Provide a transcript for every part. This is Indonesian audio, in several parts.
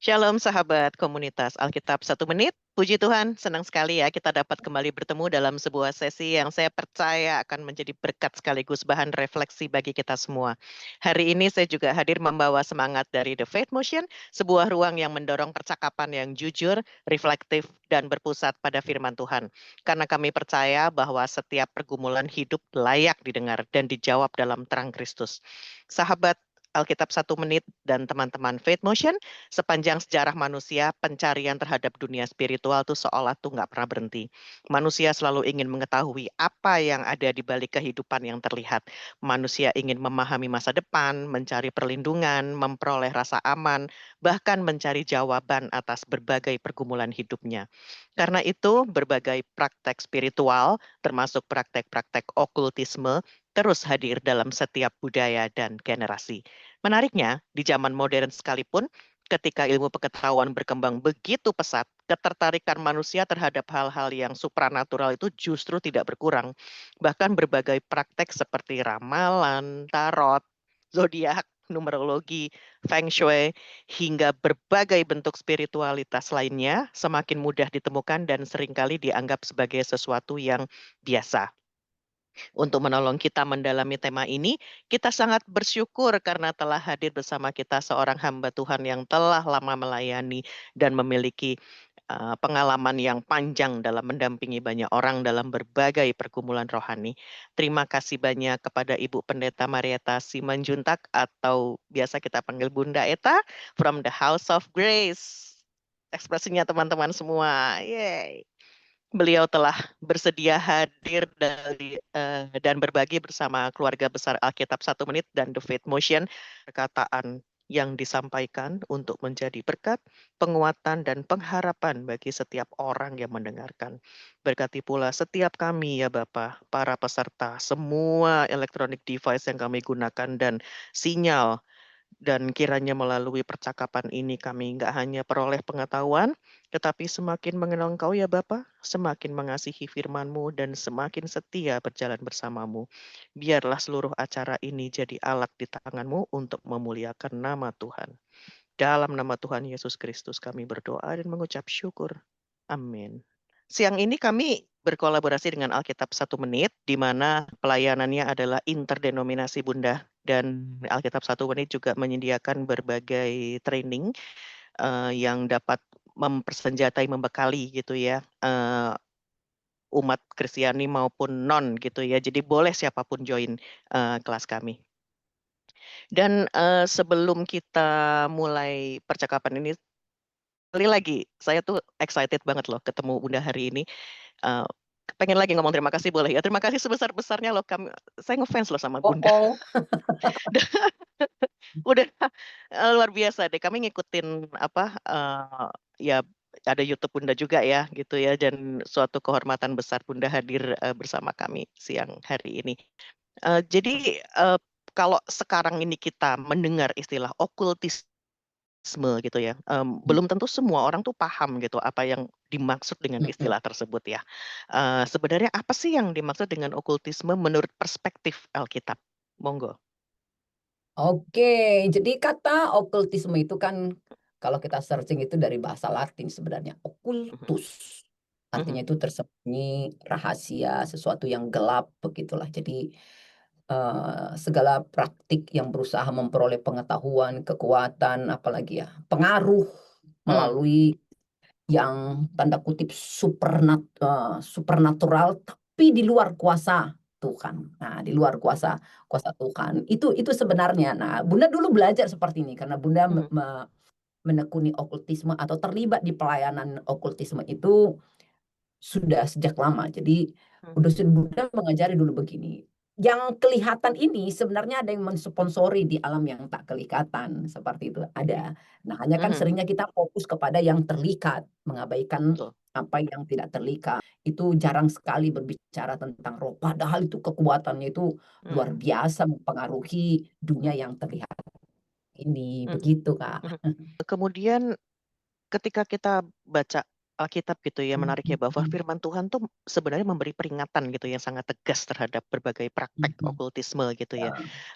Shalom sahabat komunitas Alkitab 1 menit. Puji Tuhan, senang sekali ya kita dapat kembali bertemu dalam sebuah sesi yang saya percaya akan menjadi berkat sekaligus bahan refleksi bagi kita semua. Hari ini saya juga hadir membawa semangat dari The Faith Motion, sebuah ruang yang mendorong percakapan yang jujur, reflektif, dan berpusat pada firman Tuhan. Karena kami percaya bahwa setiap pergumulan hidup layak didengar dan dijawab dalam terang Kristus. Sahabat Alkitab 1 menit dan teman-teman Faith Motion, sepanjang sejarah manusia, pencarian terhadap dunia spiritual tuh seolah tuh nggak pernah berhenti. Manusia selalu ingin mengetahui apa yang ada di balik kehidupan yang terlihat. Manusia ingin memahami masa depan, mencari perlindungan, memperoleh rasa aman, bahkan mencari jawaban atas berbagai pergumulan hidupnya. Karena itu, berbagai praktek spiritual, termasuk praktek-praktek okultisme, terus hadir dalam setiap budaya dan generasi. Menariknya, di zaman modern sekalipun, ketika ilmu pengetahuan berkembang begitu pesat, ketertarikan manusia terhadap hal-hal yang supranatural itu justru tidak berkurang. Bahkan berbagai praktek seperti ramalan, tarot, zodiak, numerologi, feng shui, hingga berbagai bentuk spiritualitas lainnya semakin mudah ditemukan dan seringkali dianggap sebagai sesuatu yang biasa. Untuk menolong kita mendalami tema ini, kita sangat bersyukur karena telah hadir bersama kita seorang hamba Tuhan yang telah lama melayani dan memiliki pengalaman yang panjang dalam mendampingi banyak orang dalam berbagai pergumulan rohani. Terima kasih banyak kepada Ibu Pendeta Marieta Simanjuntak atau biasa kita panggil Bunda Eta from the House of Grace. Ekspresinya teman-teman semua. Yeay. Beliau telah bersedia hadir dan berbagi bersama keluarga besar Alkitab 1 menit dan The Faith Motion perkataan yang disampaikan untuk menjadi berkat, penguatan, dan pengharapan bagi setiap orang yang mendengarkan. Berkati pula setiap kami ya Bapak, para peserta, semua electronic device yang kami gunakan dan sinyal, dan kiranya melalui percakapan ini kami nggak hanya peroleh pengetahuan, tetapi semakin mengenal Engkau ya Bapa, semakin mengasihi firman-Mu dan semakin setia berjalan bersamamu. Biarlah seluruh acara ini jadi alat di tangan-Mu untuk memuliakan nama Tuhan. Dalam nama Tuhan Yesus Kristus kami berdoa dan mengucap syukur. Amin. Siang ini kami berkolaborasi dengan Alkitab 1 menit, di mana pelayanannya adalah interdenominasi Bunda. Dan Alkitab 1 menit juga menyediakan berbagai training yang dapat mempersenjatai, membekali gitu ya, umat Kristiani maupun non gitu ya. Jadi boleh siapapun join kelas kami. Dan sebelum kita mulai percakapan ini, sekali lagi, saya tuh excited banget loh ketemu Bunda hari ini. Uh, Pengen lagi ngomong terima kasih boleh ya. Terima kasih sebesar-besarnya loh. Saya ngefans loh sama Oh, Bunda. oh. Udah luar biasa deh. Kami ngikutin ya ada YouTube Bunda juga ya gitu ya. Dan suatu kehormatan besar Bunda hadir bersama kami siang hari ini. Jadi kalau sekarang ini kita mendengar istilah okultisme gitu ya, belum tentu semua orang tuh paham gitu apa yang dimaksud dengan istilah tersebut ya. Sebenarnya apa sih yang dimaksud dengan okultisme menurut perspektif Alkitab? Monggo. Oke, jadi kata okultisme itu kan kalau kita searching itu dari bahasa Latin sebenarnya, Mhm, occultus. mhm, Artinya itu tersembunyi, rahasia, sesuatu yang gelap begitulah. Jadi segala praktik yang berusaha memperoleh pengetahuan, kekuatan, apalagi ya, pengaruh mmm, melalui yang tanda kutip supernatural, tapi di luar kuasa Tuhan. Nah, di luar kuasa kuasa Tuhan. Itu sebenarnya. Nah, Bunda dulu belajar seperti ini karena Bunda mhm, menekuni okultisme atau terlibat di pelayanan okultisme itu sudah sejak lama. Jadi mhm, dosen Bunda mengajari dulu begini, yang kelihatan ini sebenarnya ada yang mensponsori di alam yang tak kelihatan, seperti itu, ada. Nah, hanya kan mhm, seringnya kita fokus kepada yang terlihat, mengabaikan betul, apa yang tidak terlihat. Itu jarang sekali berbicara tentang roh, padahal itu kekuatannya itu luar mmm, biasa mempengaruhi dunia yang terlihat ini, mhm, begitu, Kak. mhm. Kemudian ketika kita baca Alkitab gitu ya, Mhm menarik ya, bahwa mhm firman Tuhan tuh sebenarnya memberi peringatan gitu yang sangat tegas terhadap berbagai praktek mhm. okultisme gitu ya.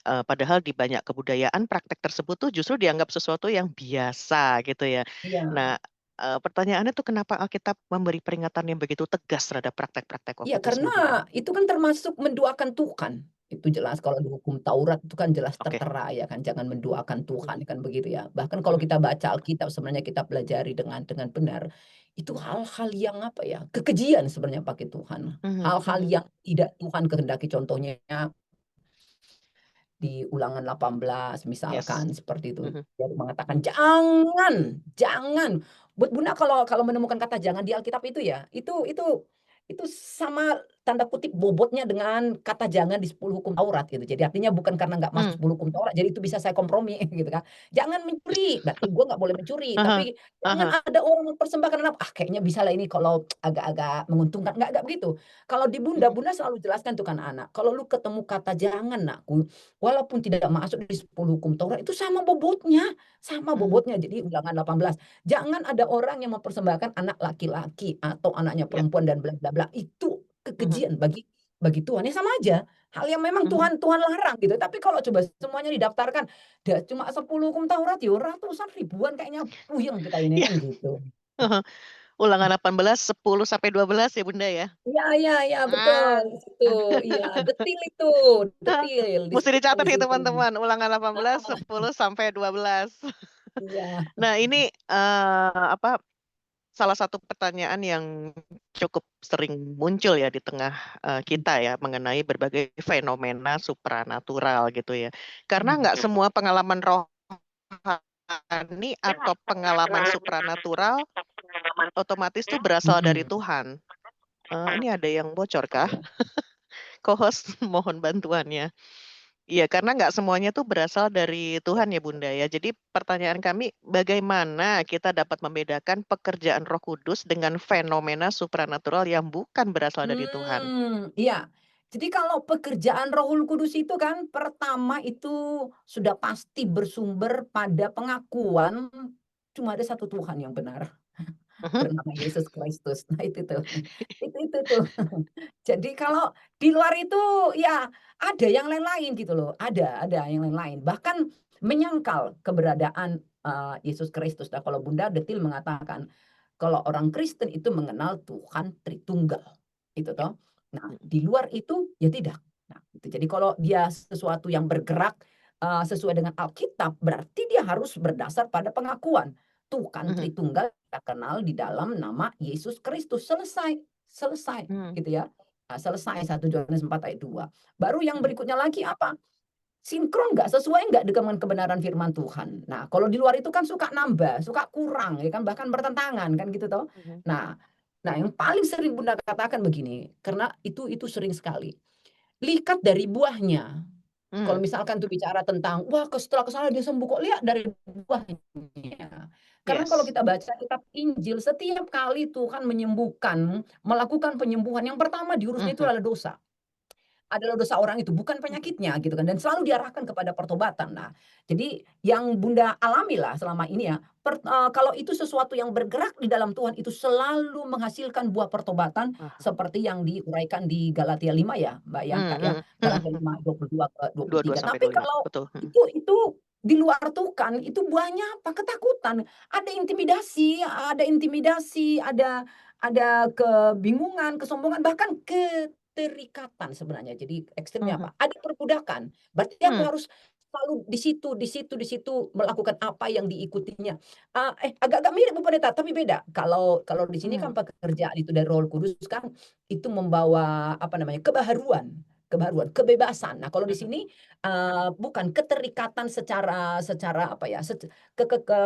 Ya, Padahal di banyak kebudayaan praktek tersebut tuh justru dianggap sesuatu yang biasa gitu ya. iya. Nah, pertanyaannya tuh kenapa Alkitab memberi peringatan yang begitu tegas terhadap praktek-praktek Iya, karena okultisme, Bunda? itu kan termasuk menduakan Tuhan. Itu jelas kalau di hukum Taurat itu kan jelas Oke. tertera ya kan, jangan menduakan Mhm Tuhan kan begitu ya. Bahkan kalau mhm kita baca Alkitab sebenarnya kita pelajari dengan benar, itu hal-hal yang apa ya, kekejian sebenarnya pakai Tuhan. mhm Hal-hal mhm. yang tidak Tuhan kehendaki contohnya di Ulangan 18 Yes. misalkan seperti itu. Mhm Dia mengatakan, mhm "Jangan, jangan." Buat Bunda kalau kalau menemukan kata jangan di Alkitab itu ya, itu sama tanda kutip bobotnya dengan kata jangan di 10 hukum Taurat gitu. Jadi artinya bukan karena nggak masuk mmm. 10 hukum Taurat, jadi itu bisa saya kompromi gitu kan. Jangan mencuri, berarti gua nggak boleh mencuri, Ah hah tapi ah jangan hah. ada orang mempersembahkan kayaknya bisa lah ini kalau agak-agak menguntungkan, nggak begitu. Kalau di Bunda, Mhm Bunda selalu jelaskan tuh kan anak, "Kalau lu ketemu kata jangan Nakku, walaupun tidak masuk di 10 hukum Taurat, itu sama bobotnya, sama mhm. bobotnya." Jadi Ulangan 18, jangan ada orang yang mempersembahkan anak laki-laki atau anaknya Ya. perempuan dan bla bla bla, itu Mhm kekejian bagi Tuhan, ya sama aja, hal yang memang mhm. Tuhan larang gitu. Tapi kalau coba semuanya didaftarkan, cuma 10 hukum Taurat, ya ratusan ribuan kayaknya puyeng kita ini Iya, kan gitu. heeh. Ulangan 18, 10 sampai 12 ya, Bunda, ya? Iya iya iya, betul, Ah. di situ, iya, detil itu, detil, Musti disebutkan dicatat di nih situ. teman-teman, Ulangan 18, Heeh, 10 sampai 12. iya, Nah ini, apa, salah satu pertanyaan yang cukup sering muncul ya di tengah, kita ya, mengenai berbagai fenomena supranatural gitu ya. Karena mhm. nggak semua pengalaman rohani atau pengalaman supranatural otomatis tuh berasal dari Mhm. Tuhan. Ini ada yang bocor kah? Co-host mohon bantuannya. Iya, karena nggak semuanya tuh berasal dari Tuhan ya, Bunda, ya. Jadi pertanyaan kami, bagaimana kita dapat membedakan pekerjaan Roh Kudus dengan fenomena supranatural yang bukan berasal dari Tuhan? Iya. Jadi kalau pekerjaan Rohul Kudus itu kan pertama itu sudah pasti bersumber pada pengakuan cuma ada satu Tuhan yang benar, Mhm, bernama Yesus Kristus. Nah itu tuh, itu tuh. Jadi kalau di luar itu ya ada yang lain-lain gitu loh, ada yang lain-lain. Bahkan menyangkal keberadaan, Yesus Kristus. Nah kalau Bunda detil mengatakan kalau orang Kristen itu mengenal Tuhan Tritunggal, itu ya, toh. Nah, mhm di luar itu ya tidak. Nah, itu jadi kalau dia sesuatu yang bergerak, sesuai dengan Alkitab, berarti dia harus berdasar pada pengakuan. Tuhan mhm Tritunggal kita kenal di dalam nama Yesus Kristus, selesai selesai, mhm gitu ya. Nah, selesai 1 Yohanes 4 ayat 2. Baru yang mhm berikutnya lagi apa? Sinkron nggak, sesuai nggak dengan kebenaran firman Tuhan. Nah, kalau di luar itu kan suka nambah, suka kurang, ya kan, bahkan bertentangan, kan gitu toh. mhm Nah nah yang paling sering Bunda katakan begini, karena itu sering sekali, lihat dari buahnya. Kalau mhm, misalkan tuh bicara tentang, "Wah, setelah ke sana dia sembuh kok," lihat dari buahnya. Karena kalau yes, kita baca kitab Injil, setiap kali Tuhan menyembuhkan, melakukan penyembuhan, yang pertama diurusnya itu mhm adalah dosa. Adalah dosa orang itu, bukan mhm penyakitnya gitu kan, dan selalu diarahkan kepada pertobatan. Nah, jadi yang Bunda alamilah selama ini ya, kalau itu sesuatu yang bergerak di dalam Tuhan itu selalu menghasilkan buah pertobatan ah hah, seperti yang diuraikan di Galatia 5 ya, Mbak Yanka ya, Galatia mhm, 5 22 ke 22 23. sampai Tapi 25, kalau betul, mhm itu di luar Tuhan, itu buahnya apa? Ketakutan, ada kebingungan, kesombongan, bahkan keterikatan sebenarnya. Jadi ekstrimnya mhm, apa? Ada perbudakan. Berarti aku mmm, harus selalu di situ melakukan apa yang diikutinya. Agak-agak mirip Bu Pendeta, tapi beda. Kalau kalau di sini kan mmm, pekerjaan itu dari Roh Kudus kan itu membawa apa namanya, kebaharuan, kebebasan. Nah, kalau di mhm sini, bukan keterikatan secara secara apa ya,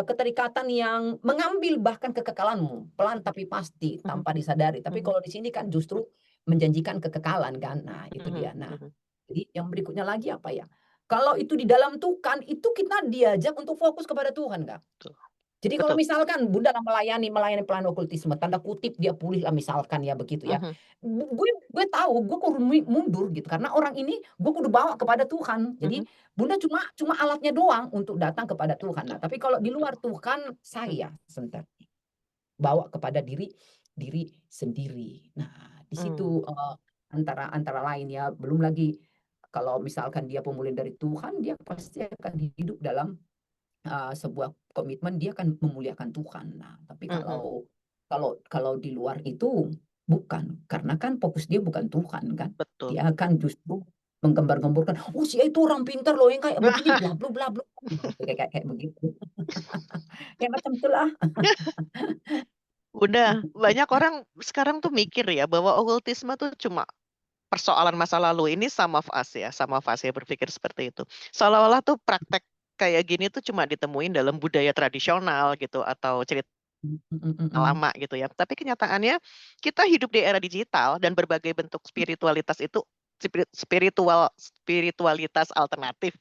keterikatan yang mengambil bahkan kekekalanmu, pelan tapi pasti, mhm tanpa disadari. Tapi mhm kalau di sini kan justru menjanjikan kekekalan kan. Nah, itu mhm dia. Nah, mhm, jadi yang berikutnya lagi apa ya, kalau itu di dalam Tuhan, itu kita diajak untuk fokus kepada Tuhan, Kak. betul Jadi kalau betul, misalkan Bunda melayani melayani pelayanan okultisme, tanda kutip dia pulih lah misalkan ya begitu ya. mhm Gue tahu gue kudu mundur gitu karena orang ini gue kudu bawa kepada Tuhan. mhm, Jadi Bunda cuma cuma alatnya doang untuk datang kepada Tuhan. Nah, betul tapi kalau di betul, luar Tuhan mhm. saya sebentar. bawa kepada diri diri sendiri. Nah, di Mmm, situ, antara antara lain ya, belum lagi kalau misalkan dia pemulihan dari Tuhan, dia pasti akan hidup dalam sebuah komitmen dia akan memuliakan Tuhan. Nah, tapi mhm, kalau di luar itu bukan, karena kan fokus dia bukan Tuhan kan. betul. Dia akan justru menggembar-gemborkan, "Oh, si A itu orang pintar loh yang kayak begini, bla bla bla bla," gitu, kayak begitu. Ya macam itulah. Udah banyak orang sekarang tuh mikir ya bahwa okultisme tuh cuma persoalan masa lalu. Ini some of us ya berpikir seperti itu. Seolah-olah tuh praktek kayak gini tuh cuma ditemuin dalam budaya tradisional gitu atau cerita Mhm mhm. lama gitu ya. Tapi kenyataannya kita hidup di era digital dan berbagai bentuk spiritualitas itu spiritualitas alternatif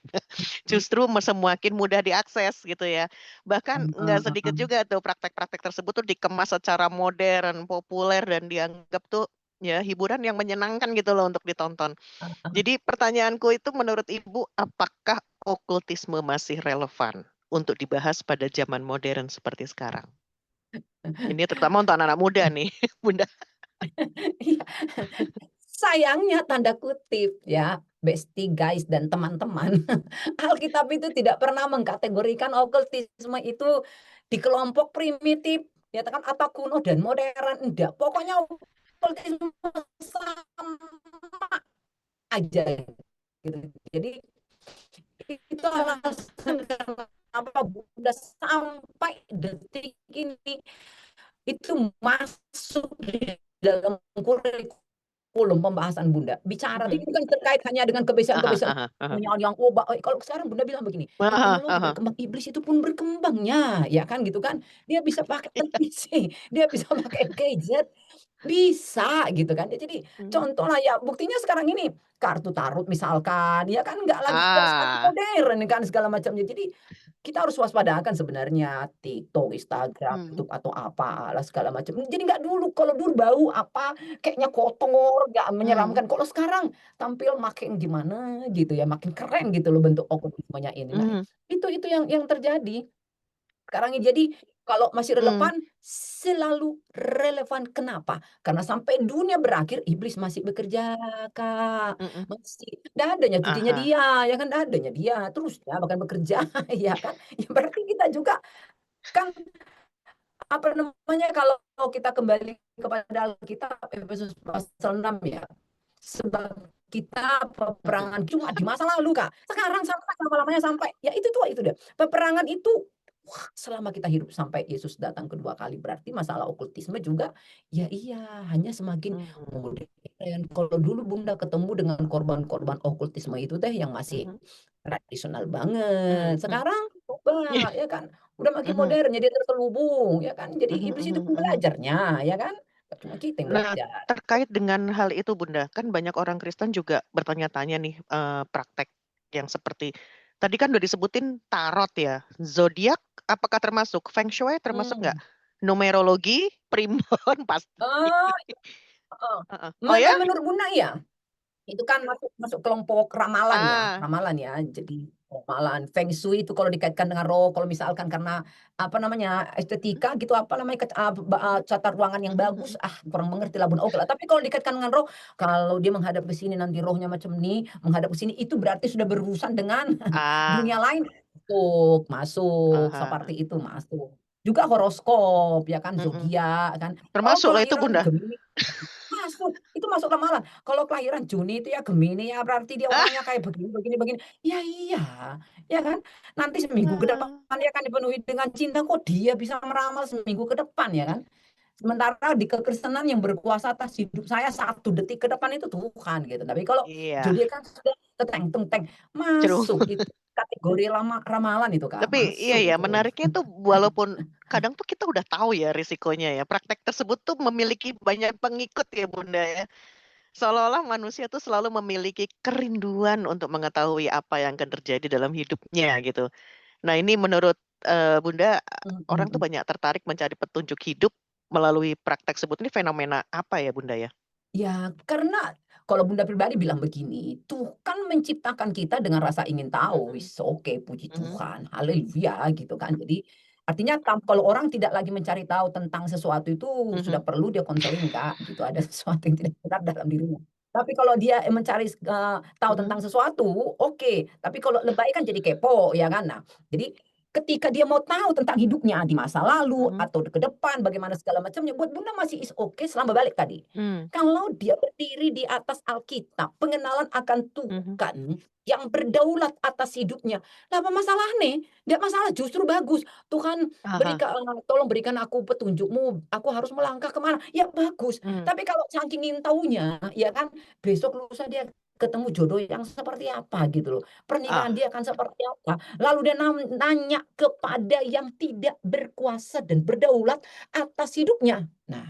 Mhm. justru semakin mudah diakses gitu ya. Bahkan nggak Heeh sedikit heeh. juga tuh praktek-praktek tersebut tuh dikemas secara modern, populer, dan dianggap tuh ya hiburan yang menyenangkan gitu loh untuk ditonton. Jadi pertanyaanku itu menurut Ibu, apakah okultisme masih relevan untuk dibahas pada zaman modern seperti sekarang? Ini terutama untuk anak-anak muda nih, Bunda. Iya. Sayangnya tanda kutip ya, "Besti guys dan teman-teman," Alkitab itu tidak pernah mengkategorikan okultisme itu di kelompok primitif, ya kan, atau kuno dan modern, enggak. Pokoknya okultisme sama aja gitu. Jadi itu alasan kenapa Bunda sampai detik ini itu masuk di dalam kurikulum pembahasan Bunda. Bicara Mhm. ini bukan terkait hanya dengan Ah kebiasaan-kebiasaan hah ah hah. kolonial yang, oh, kalau sekarang Bunda bilang begini, Ah teknologi hah berkembang, iblis itu pun berkembangnya, ya kan, gitu kan. Dia bisa pakai Iya. televisi, dia bisa pakai gadget, bisa gitu kan. Ya jadi Mmm. contohlah ya buktinya sekarang ini, kartu tarot misalkan, ya kan nggak lagi harus pakai Ah. modern kan segala macamnya. Jadi kita harus waspadakan sebenarnya TikTok, Instagram, Mmm. YouTube atau apalah segala macam. Jadi nggak dulu, kalau dulu bau apa, kayaknya kotor, nggak Mmm. menyeramkan. Kalau sekarang tampil makin gimana gitu ya, makin keren gitu loh bentuk okultismenya ini. Nah, Mhm. itu yang terjadi. Sekarang ini jadi kalau masih Mmm. relevan, selalu relevan. Kenapa? Karena sampai dunia berakhir iblis masih bekerja, Kak. Mhm. Masih nggak adanya Ah cutinya hah. dia, ya kan, nggak adanya dia, terus dia bahkan bekerja, ya kan. Ya berarti kita juga kan, apa namanya, kalau kita kembali kepada Alkitab Efesus pasal 6 ya, sebab kita Mhm. peperangan cuma di masa lalu, Kak. Sekarang sampai lama-lamanya sampai, ya itu tuh itu dia. Peperangan itu, wah, selama kita hidup sampai Yesus datang kedua kali. Berarti masalah okultisme juga, ya iya, hanya semakin Mmm. modern. Kalau dulu Bunda ketemu dengan korban-korban okultisme itu teh yang masih Mhm. tradisional Mmm, banget. mhm. Sekarang Iya. coba, ya kan, udah makin Mhm. modern, jadi terselubung, ya kan. Jadi Mhm iblis itu mhm pun mhm. belajarnya, ya kan. Nggak cuma kita yang Nah, belajar. terkait dengan hal itu Bunda, kan banyak orang Kristen juga bertanya-tanya nih, praktek yang seperti tadi kan udah disebutin tarot ya, zodiak apakah termasuk? Feng Shui termasuk nggak? Mmm. Numerologi, primbon pasti. Oh, heeh. Heeh. Oh ya? Menurut Bunda iya. Itu kan masuk masuk kelompok Ah. ramalan ya. Jadi ramalan, Feng Shui itu kalau dikaitkan dengan roh, kalau misalkan karena, apa namanya, Mhm estetika gitu, apa namanya, tata ruangan yang mhm bagus, mhm. kurang mengerti lah Bunda, okelah. Tapi kalau dikaitkan dengan roh, kalau dia menghadap ke sini nanti rohnya macam ini, menghadap ke sini, itu berarti sudah berurusan dengan dunia Ah. lain, masuk masuk, seperti Ah. itu masuk. Juga horoskop, ya kan, Mhm. zodiak kan, oh Termasuk lah itu kelahiran Bunda? Gemini, masuk, itu masuk ramalan. Kalau kelahiran Juni itu ya Gemini ya berarti dia orangnya Ah. kayak begini begini begini. Ya iya, ya kan. Nanti seminggu ke depan dia akan dipenuhi dengan cinta, kok dia bisa meramal seminggu ke depan ya kan. Sementara di kekristenan yang berkuasa atas hidup saya 1 detik ke depan itu Tuhan gitu. Tapi kalau Iya, zodiak kan sudah teteng tenteng, true. masuk itu kategori ramalan itu Kak, Tapi iya masuk ya, itu. menariknya tuh walaupun kadang tuh kita udah tahu ya risikonya ya, praktek tersebut tuh memiliki banyak pengikut ya, Bunda, ya. Seolah-olah manusia tuh selalu memiliki kerinduan untuk mengetahui apa yang akan terjadi dalam hidupnya gitu. Nah ini menurut, Bunda, Mhm orang tuh mhm. banyak tertarik mencari petunjuk hidup melalui praktek tersebut, ini fenomena apa ya, Bunda, ya? Ya, karena kalau Bunda pribadi bilang begini, Tuhan menciptakan kita dengan rasa ingin tahu, Mhm wis oke, puji mhm Tuhan, haleluya gitu kan. Jadi Artinya kalau orang tidak lagi mencari tahu tentang sesuatu itu sudah Mhm. perlu dia konseling, Kak, gitu. Ada sesuatu yang tidak benar dalam dirinya. Tapi kalau dia mencari tahu Mhm. tentang sesuatu, oke. Tapi kalau lebay kan jadi kepo, ya kan? Nah, jadi ketika dia mau tahu tentang hidupnya di masa lalu Mhm. atau ke depan bagaimana segala macamnya, buat Bunda masih is oke selama balik tadi. Mmm. Kalau dia berdiri di atas Alkitab, pengenalan akan Mhm. Tuhan yang berdaulat atas hidupnya. Lah apa masalah nih? Nggak masalah, justru bagus. Tuhan Ah. tolong berikan aku petunjukmu, aku harus melangkah kemana? Ya bagus. Mmm. Tapi kalau saking ingin tahunya, ya kan, besok lusa dia ketemu jodoh yang seperti apa gitu loh. Ah. Pernikahan dia akan seperti apa. Lalu dia nanya kepada yang tidak berkuasa dan berdaulat atas hidupnya. Nah,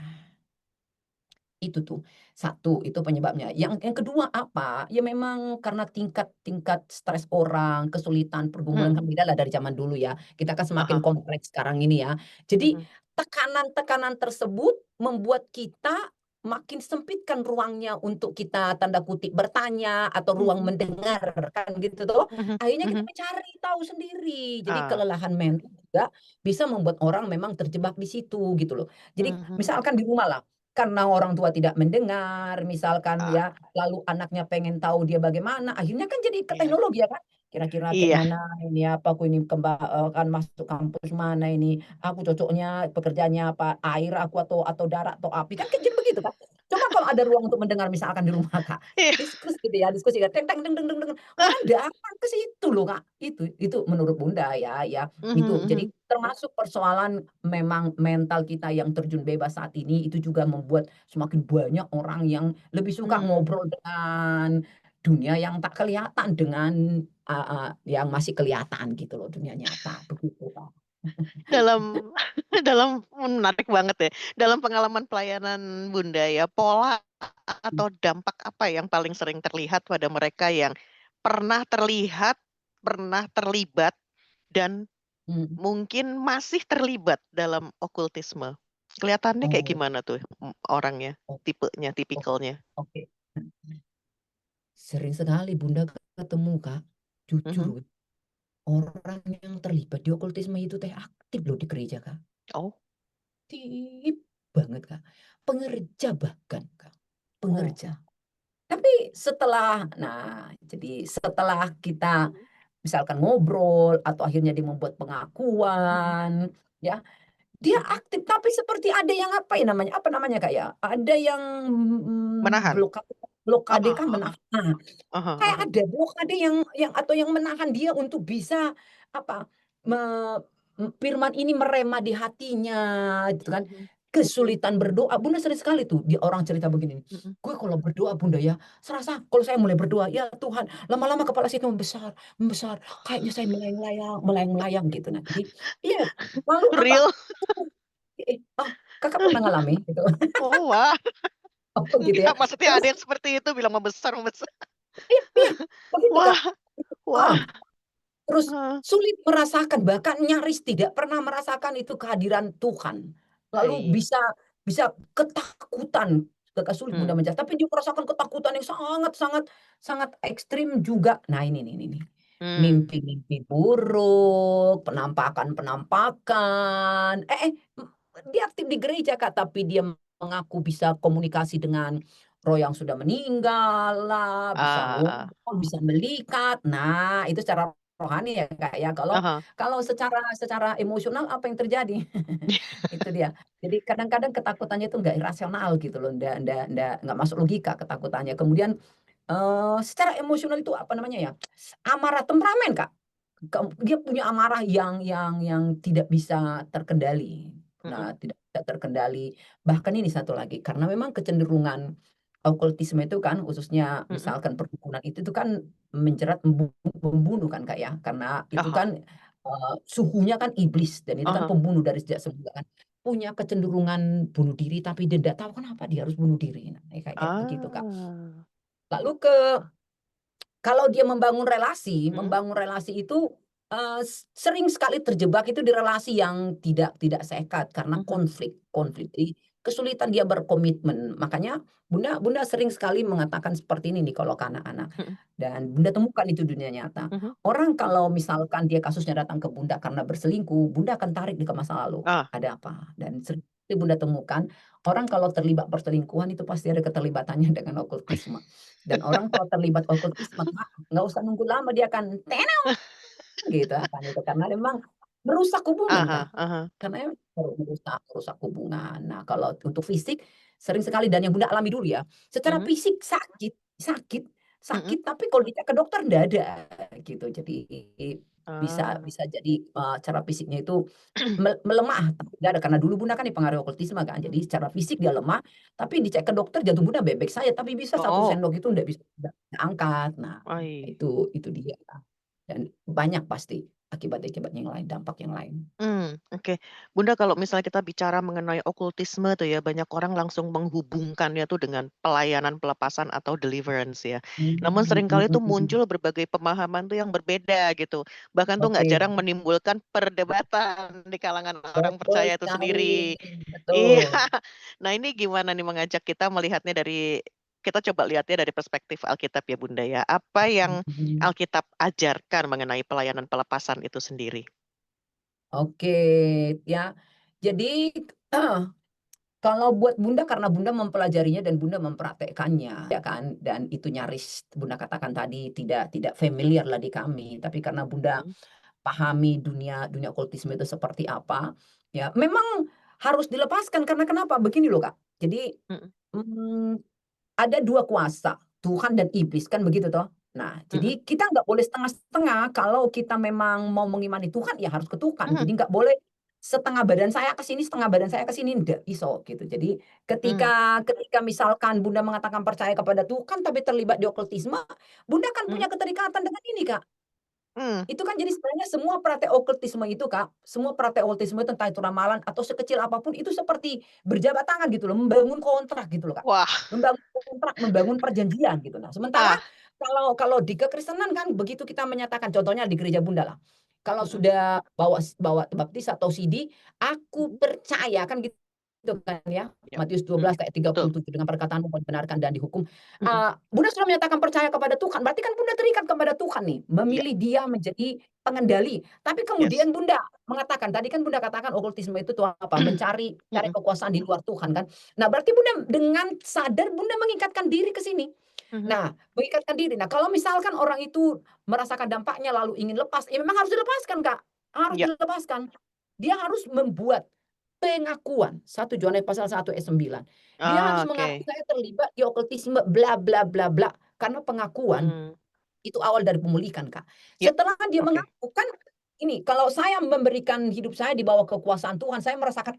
itu tuh, satu, itu penyebabnya. Yang kedua apa, ya memang karena tingkat-tingkat stres orang, kesulitan pergumulan Mmm. kan beda lah dari zaman dulu ya. Kita kan Ah semakin hah. kompleks sekarang ini ya. Jadi Mhm. tekanan-tekanan tersebut membuat kita makin sempitkan ruangnya untuk kita tanda kutip "bertanya" atau ruang Mhm. mendengar kan gitu toh. Mhm. Akhirnya kita Mhm. mencari tahu sendiri. Jadi Ah. kelelahan mental juga bisa membuat orang memang terjebak di situ gitu loh. Jadi Mhm. misalkan di rumah lah, karena orang tua tidak mendengar, misalkan Ah. ya, lalu anaknya pengen tahu dia bagaimana, akhirnya kan jadi ke Iya. teknologi ya kan. Kira-kira kayak Iya. mana ini, apa aku ini kan masuk kampus mana ini, aku cocoknya pekerjaannya apa, air aku atau darat atau api, kan jadi begitu kan. Coba kalau ada ruang untuk mendengar misalkan di rumah Kak, Iya. diskusi gitu ya, diskusi ya, teng teng deng deng deng deng, orang nggak akan ke situ loh Kak, itu menurut Bunda ya, Mhm. itu. Jadi Mhm. termasuk persoalan memang mental kita yang terjun bebas saat ini, itu juga membuat semakin banyak orang yang lebih suka Mmm. ngobrol dengan dunia yang tak kelihatan dengan, yang masih kelihatan gitu loh, dunia nyata, begitu, Kak. Dalam menarik banget ya. Dalam pengalaman pelayanan Bunda ya, pola atau dampak apa yang paling sering terlihat pada mereka yang pernah terlihat, pernah terlibat, dan Mhm. mungkin masih terlibat dalam okultisme? Kelihatannya kayak Oh gimana tuh, orangnya, oh tipenya, oh, tipikalnya? oke. Sering sekali Bunda ketemu, Kak, jujur Mhm. orang yang terlibat di okultisme itu teh aktif loh di gereja, Kak. Oh. Aktif banget, Kak. Pengerja bahkan, Kak, Oh. pengerja. Tapi jadi setelah kita Mhm. misalkan ngobrol atau akhirnya dia membuat Mhm. pengakuan, ya, dia Mhm. aktif tapi seperti ada yang apa namanya, Kak, ya, ada yang, Menahan? blokade Heeh. kan Heeh. Heeh. kayak Heeh. ada blokade yang atau yang menahan dia untuk bisa apa, me firman ini merema di hatinya gitu kan. Mhm. Kesulitan berdoa, Bunda sering sekali tuh orang cerita begini, Mhm. "Gue kalau berdoa Bunda ya, serasa kalau saya mulai berdoa, ya Tuhan, lama-lama kepala saya itu membesar membesar, kayaknya saya melayang-layang melayang-layang," gitu. Nah jadi iya, lalu apa, Real? oh Kakak pernah ngalami gitu? Oh, wah. Oh gitu ya? Enggak, maksudnya Terus ada yang seperti itu bilang membesar membesar. iya iya, begitu Kak. Wah. Heeh. Wah. Terus Heeh. sulit merasakan, bahkan nyaris tidak pernah merasakan itu kehadiran Tuhan. Lalu Hai. bisa ketakutan, Kakak sulit Bunda Mmm. tapi dia merasakan ketakutan yang sangat sangat sangat ekstrim juga. Nah ini nih, Mmm. mimpi-mimpi buruk, penampakan-penampakan, dia aktif di gereja Kak, tapi dia mengaku bisa komunikasi dengan roh yang sudah meninggal lah, bisa Ah. ngomong, bisa melihat. Nah, itu secara rohani ya, Kak, ya. Kalau Ah hah. kalau secara secara emosional apa yang terjadi? Itu dia. Jadi kadang-kadang ketakutannya itu nggak irasional gitu loh, nggak masuk logika ketakutannya. Kemudian, secara emosional itu apa namanya ya, amarah, temperamen, Kak. Dia punya amarah yang tidak bisa terkendali. Mhm. Nah, tidak bisa terkendali. Bahkan ini satu lagi, karena memang kecenderungan okultisme itu kan khususnya Mhm. misalkan perdukunan itu tuh kan menjerat membunuh kan, Kak, ya. Karena Ah itu hah. kan, suhunya kan iblis dan itu Ah kan hah. pembunuh dari sejak semula kan. Punya kecenderungan bunuh diri tapi dia ndak tahu kenapa dia harus bunuh diri. Nah, kayak begitu, Kak. Ah. Lalu kalau dia Mhm. membangun relasi itu, Sering sekali terjebak itu di relasi yang tidak sehat karena Mhm, konflik. Jadi kesulitan dia berkomitmen. Makanya Bunda Bunda sering sekali mengatakan seperti ini nih kalau ke anak-anak, mhm, dan Bunda temukan itu dunia nyata. mhm. Orang kalau misalkan dia kasusnya datang ke Bunda karena berselingkuh, Bunda akan tarik dia ke masa lalu, Ah, ada apa? Dan sering kali Bunda temukan, orang kalau terlibat perselingkuhan itu pasti ada keterlibatannya dengan okultisme. Dan orang kalau terlibat okultisme, Kak, nggak usah nunggu lama dia akan gitu akan itu, karena memang merusak hubungan, ah Kak. hah, Karena emang merusak merusak hubungan. Nah, kalau untuk fisik sering sekali dan yang Bunda alami dulu ya, secara mhm, fisik sakit sakit mhm. sakit, tapi kalau dicek ke dokter ndak ada, gitu. Jadi bisa Ah. bisa jadi, cara fisiknya itu melemah, tapi nggak ada, karena dulu Bunda kan dipengaruhi okultisme kan, jadi Mhm. secara fisik dia lemah, tapi dicek ke dokter jantung Bunda baik-baik saja, tapi bisa satu Oh, sendok itu ndak bisa angkat. Nah, ai. itu dia. Dan banyak pasti akibat-akibat yang lain, dampak yang lain. Oke. Bunda, kalau misalnya kita bicara mengenai okultisme tuh ya, banyak orang langsung menghubungkannya tuh dengan pelayanan pelepasan atau deliverance ya. Namun seringkali tuh muncul berbagai pemahaman tuh yang berbeda gitu. Bahkan tuh nggak Oke, jarang menimbulkan perdebatan di kalangan orang betul percaya itu sekali, sendiri. Iya. betul. Nah, ini gimana nih mengajak kita melihatnya dari kita coba lihatnya dari perspektif Alkitab ya, Bunda, ya. Apa yang Mhm. Alkitab ajarkan mengenai pelayanan pelepasan itu sendiri? Oke, ya. Jadi, kalau buat Bunda karena Bunda mempelajarinya dan Bunda mempraktekkannya, ya kan, dan itu nyaris Bunda katakan tadi tidak familiar lah di kami, tapi karena Bunda Mhm, pahami dunia dunia okultisme itu seperti apa, ya memang harus dilepaskan karena kenapa? Begini loh, Kak, jadi, mhm, mmm ada 2 kuasa, Tuhan dan iblis, kan begitu toh? Nah, mhm, jadi kita nggak boleh setengah-setengah, kalau kita memang mau mengimani Tuhan, ya harus ke Tuhan. mhm. Jadi nggak boleh setengah badan saya ke sini, setengah badan saya ke sini, ndak iso gitu. Jadi Mmm, ketika ketika misalkan Bunda mengatakan percaya kepada Tuhan, tapi terlibat di okultisme, Bunda kan mhm, punya keterikatan dengan ini, Kak. mmm, Itu kan jadi sebenarnya semua praktek okultisme itu, Kak, semua praktek okultisme itu entah itu ramalan atau sekecil apapun itu seperti berjabat tangan gitu loh, membangun kontrak gitu loh, Kak. wah, Membangun kontrak, membangun perjanjian gitu. Nah, sementara ah, kalau kalau di kekristenan kan begitu kita menyatakan contohnya di gereja Bunda lah, kalau mhm, sudah bawa bawa baptis atau sidi, "Aku mhm, percaya," kan gitu kan ya, iya, Matius mhm, 12 kayak betul, 37, "Dengan perkataanmu kau dibenarkan dan dihukum." mhm, Bunda sudah menyatakan percaya kepada Tuhan, berarti kan Bunda terikat kepada Tuhan nih, iya, memilih Dia menjadi pengendali. Tapi yes, kemudian Bunda mengatakan, tadi kan Bunda katakan okultisme itu tuh apa, mencari cari mhm, kekuasaan di luar Tuhan kan. Nah, berarti Bunda dengan sadar Bunda mengikatkan diri ke sini. mhm, Nah, mengikatkan diri. Nah, kalau misalkan orang itu merasakan dampaknya lalu ingin lepas, ya memang harus dilepaskan, Kak, harus iya, dilepaskan. Dia harus membuat pengakuan, 1 Yohanes pasal 1 ayat 9. Dia harus ah, mengaku, oke, "Saya terlibat di okultisme bla bla bla bla." Karena pengakuan mhm, itu awal dari pemulihan, Kak. iya, Setelah dia oke, mengaku kan ini, kalau saya memberikan hidup saya di bawah kekuasaan Tuhan, saya merasakan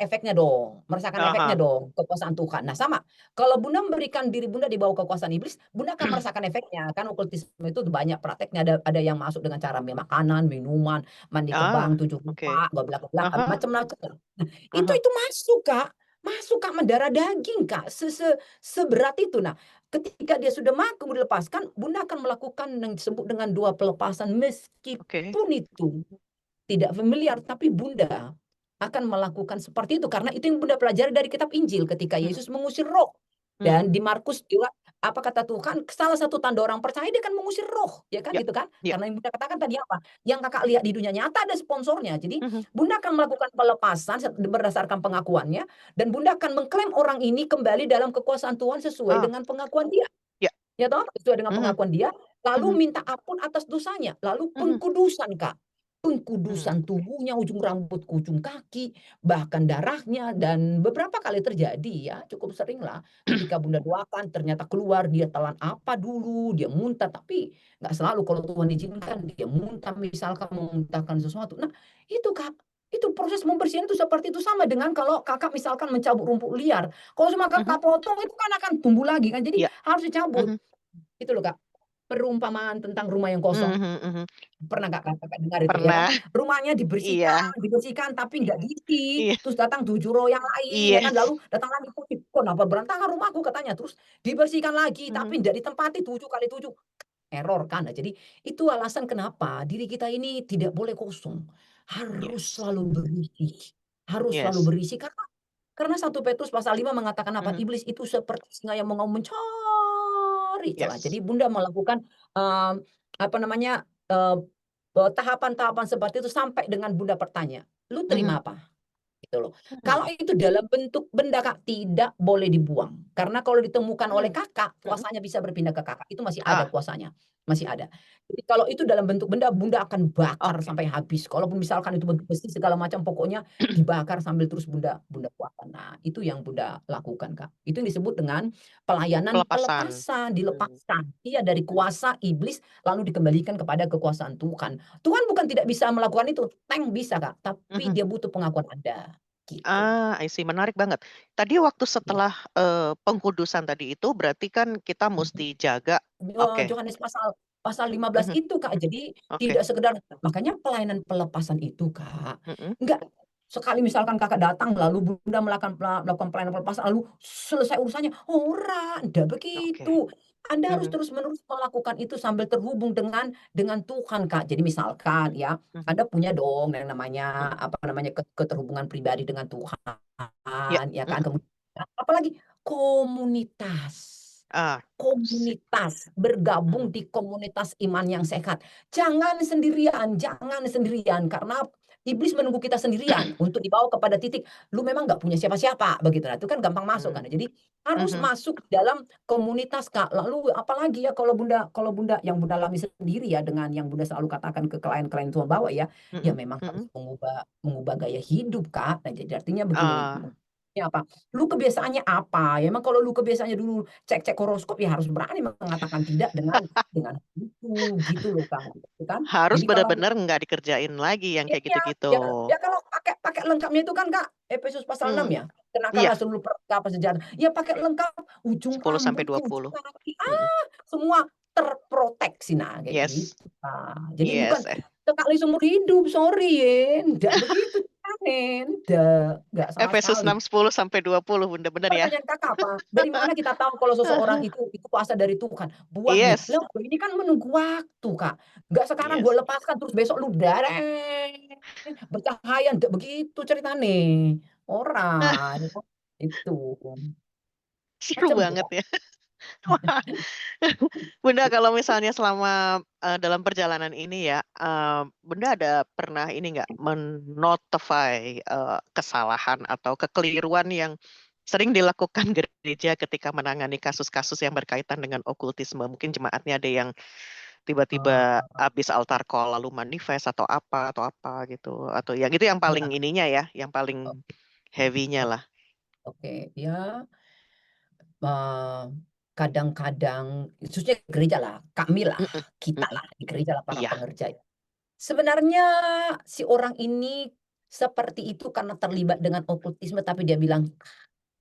ah efeknya hah, dong, kekuasaan Tuhan. Nah, sama, kalau Bunda memberikan diri Bunda di bawah kekuasaan iblis, Bunda akan merasakan efeknya. Kan okultisme itu banyak prakteknya, ada yang masuk dengan cara makanan, minuman, mandi ah, kebang, 7 oke, rupa, ah goblak-goblak, hah, macam-macam lah. Nah, ah hah, itu masuk, Kak, mendarah daging, Kak, seberat itu. Nah, ketika dia sudah mampu dilepaskan, Bunda akan melakukan yang disebut dengan 2 pelepasan, oke, meskipun itu tidak familiar, tapi Bunda akan melakukan seperti itu, karena itu yang Bunda pelajari dari kitab Injil ketika mhm, Yesus mengusir roh. mhm, Dan di Markus juga, apa kata Tuhan, salah satu tanda orang percaya dia akan mengusir roh, ya kan, iya, gitu kan. iya, Karena yang Bunda katakan tadi apa, yang Kakak lihat di dunia nyata ada sponsornya. Jadi mhm, Bunda akan melakukan pelepasan berdasarkan pengakuannya, dan Bunda akan mengklaim orang ini kembali dalam kekuasaan Tuhan sesuai ah, dengan pengakuan dia. iya, Ya toh, sesuai dengan mhm, pengakuan dia, lalu mhm, minta ampun atas dosanya, lalu mhm, pengkudusan, Kak. mmm, Pengkudusan tubuhnya, ujung rambut ke ujung kaki, bahkan darahnya, dan beberapa kali terjadi ya, cukup seringlah ketika Bunda doakan ternyata keluar dia telan apa dulu, dia muntah, tapi nggak selalu kalau Tuhan izinkan dia muntah, misalkan memuntahkan sesuatu. Nah, itu, Kak, itu proses pembersihan itu seperti itu, sama dengan kalau Kakak misalkan mencabut rumput liar, kalau cuma mhm, Kakak potong itu kan akan tumbuh lagi kan, jadi iya, harus dicabut. mhm, Itu loh, Kak, perumpamaan tentang rumah yang kosong. mhm, mhm, Pernah nggak Kakak dengar itu ya kan? pernah, Rumahnya iya, dibersihkan tapi nggak diisi, iya, terus datang 7 roh yang lain ya kan, yes, lalu datang lagi, "Kenapa berantakan rumahku?" katanya, terus dibersihkan lagi mhm, tapi nggak ditempati 7 kali 7. error kan. Nah, jadi itu alasan kenapa diri kita ini tidak boleh kosong, harus Yes. selalu berisi, harus selalu Yes. berisi karena 1 Petrus pasal 5 mengatakan apa? Mhm. Iblis itu seperti singa yang mau mencari celah. Yes. Jadi Bunda melakukan, apa namanya, tahapan-tahapan seperti itu sampai dengan Bunda bertanya, "Lu Mhm. terima apa?" Gitu loh. Kalau Mmm. itu dalam bentuk benda, Kak, tidak boleh dibuang. Karena kalau ditemukan oleh Mmm. Kakak, Mhm. kuasanya bisa berpindah ke Kakak, itu masih ada Ah, kuasanya, masih ada. Jadi kalau itu dalam bentuk benda, Bunda akan bakar oke. sampai habis. Kalaupun misalkan itu bentuk besi segala macam, pokoknya dibakar sambil terus Bunda Bunda kuatkan. Nah, itu yang Bunda lakukan, Kak. Itu yang disebut dengan pelayanan Pelepasan. pelepasan, Mhm. dilepaskan. Iya, dari Mhm. kuasa iblis lalu dikembalikan kepada kekuasaan Tuhan. Tuhan bukan tidak bisa melakukan itu, bisa, Kak, tapi Mhm. dia butuh pengakuan Anda, gitu. Ah, I see, menarik banget. Tadi waktu Iya. setelah, pengkudusan tadi itu berarti kan kita Mhm. musti jaga oke. Yohanes pasal pasal 15 Mhm. itu, Kak. Jadi Oke. tidak sekedar makanya pelayanan pelepasan itu, Kak, Mhm. enggak sekali misalkan Kakak datang lalu Bunda melakukan pelayanan pelepasan lalu selesai urusannya, ora, ndak Oke. begitu. Anda harus Mhm. terus-menerus melakukan itu sambil terhubung dengan Tuhan, Kak. Jadi misalkan Mhm. ya, Mhm. Anda punya dong yang namanya, Mhm. apa namanya, keterhubungan pribadi dengan Tuhan, Iya. ya kan. Mhm. Kemudian apalagi komunitas. Ah, sip. Komunitas, bergabung Mhm. di komunitas iman yang sehat. Jangan sendirian karena iblis menunggu kita sendirian untuk dibawa kepada titik, "Lu memang nggak punya siapa-siapa," begitu. Nah, itu kan gampang masuk Mmm. kan. Jadi harus Mhm. masuk dalam komunitas, Kak. Lalu apalagi ya kalau Bunda yang Bunda alami sendiri ya dengan yang Bunda selalu katakan ke klien-klien Tuhan bawa ya, ya Mhm. memang harus Mhm. mengubah mengubah gaya hidup, Kak. Nah, jadi artinya begini, Ah, ya apa, lu kebiasaannya apa? Ya memang kalau lu kebiasaannya dulu cek-cek horoskop, ya harus berani mengatakan tidak dengan itu, gitu loh, Kak, gitu kan. harus Jadi kalau benar-benar nggak dikerjain lagi yang kayak iya, gitu-gitu. ya kalau pakai pakai lengkapnya itu kan, Kak, Efesus pasal 6 Mmm. ya, "Kenakanlah Iya, seluruh perlengkapan senjata." Ya pakai lengkap, ujung 10 sampai rambut, ujung 20. kaki, Mhm. semua terproteksi. Nah, kayak Yes. gitu, Kak. Jadi bukan Yes, sekali seumur hidup, sorry ye, ndak begitu carane, ndak sama Efesus sekali. 6:10-20, Bunda, bener ya? Pertanyaan Kakak apa? Dari mana kita tahu kalau seseorang itu kuasa dari Tuhan? Buahnya. Yes. Lah ini kan menunggu waktu, Kak. Nggak sekarang gue Yes. lepaskan terus besok lu bercahaya, ndak begitu ceritane. Ora, itu. Seru Macem tuh, banget Kak. ya. Wah. Bunda, kalau misalnya selama, dalam perjalanan ini ya, Bunda ada pernah ini nggak, men-notify, kesalahan atau kekeliruan yang sering dilakukan gereja ketika menangani kasus-kasus yang berkaitan dengan okultisme? Mungkin jemaatnya ada yang tiba-tiba Eee, habis altar call lalu manifest atau apa gitu, atau yang itu yang iya, paling ininya ya, yang o paling heavy-nya o lah. oke. Ya, eee, kadang-kadang khususnya gereja lah, kami lah, Mhm. kita Mhm. lah, di gereja lah para Iya. pengerja. Sebenarnya si orang ini seperti itu karena terlibat dengan okultisme, tapi dia bilang,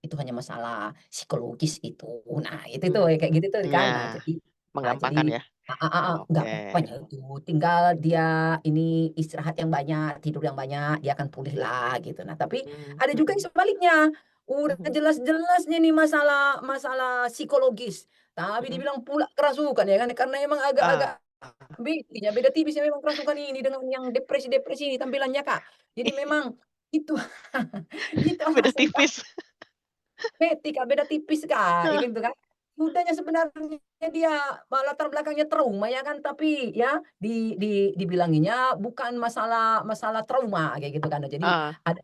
"Itu hanya masalah psikologis itu." Nah, itu tuh Mmm. kayak gitu tuh kan. Nah, Nah, jadi menggampangkan ya? nggak Oke. apa-apanya itu, tinggal dia ini istirahat yang banyak, tidur yang banyak, dia akan pulih lah gitu. Nah, tapi Mmm. ada juga yang Mhm. sebaliknya, udah Mhm. jelas-jelasnya nih masalah masalah psikologis, tapi Mhm. dibilang pula kerasukan ya kan, karena emang Ah. agak-agak beda tipis ya memang kerasukan ini dengan yang depresi-depresi ini tampilannya, Kak. Jadi memang itu itu Beda alasan tipis. Kak, beda tipis, Kak, ya gitu kan. Mudanya sebenarnya dia latar belakangnya trauma ya kan, tapi ya dibilanginya bukan masalah masalah trauma kayak gitu kan. Nah, jadi Ah. ada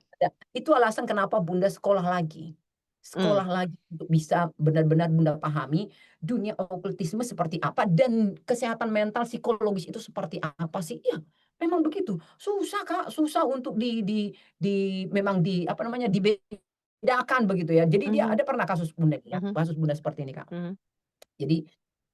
itu alasan kenapa Bunda sekolah lagi. Mmm. Sekolah lagi untuk bisa benar-benar Bunda pahami dunia okultisme seperti apa dan kesehatan mental psikologis itu seperti apa sih. Iya, memang begitu. Susah, Kak, susah untuk memang apa namanya, dibedakan begitu ya. Jadi dia Mhm. ada pernah kasus Bunda nih ya, Mhm. kasus Bunda seperti ini, Kak. Mhm. Jadi,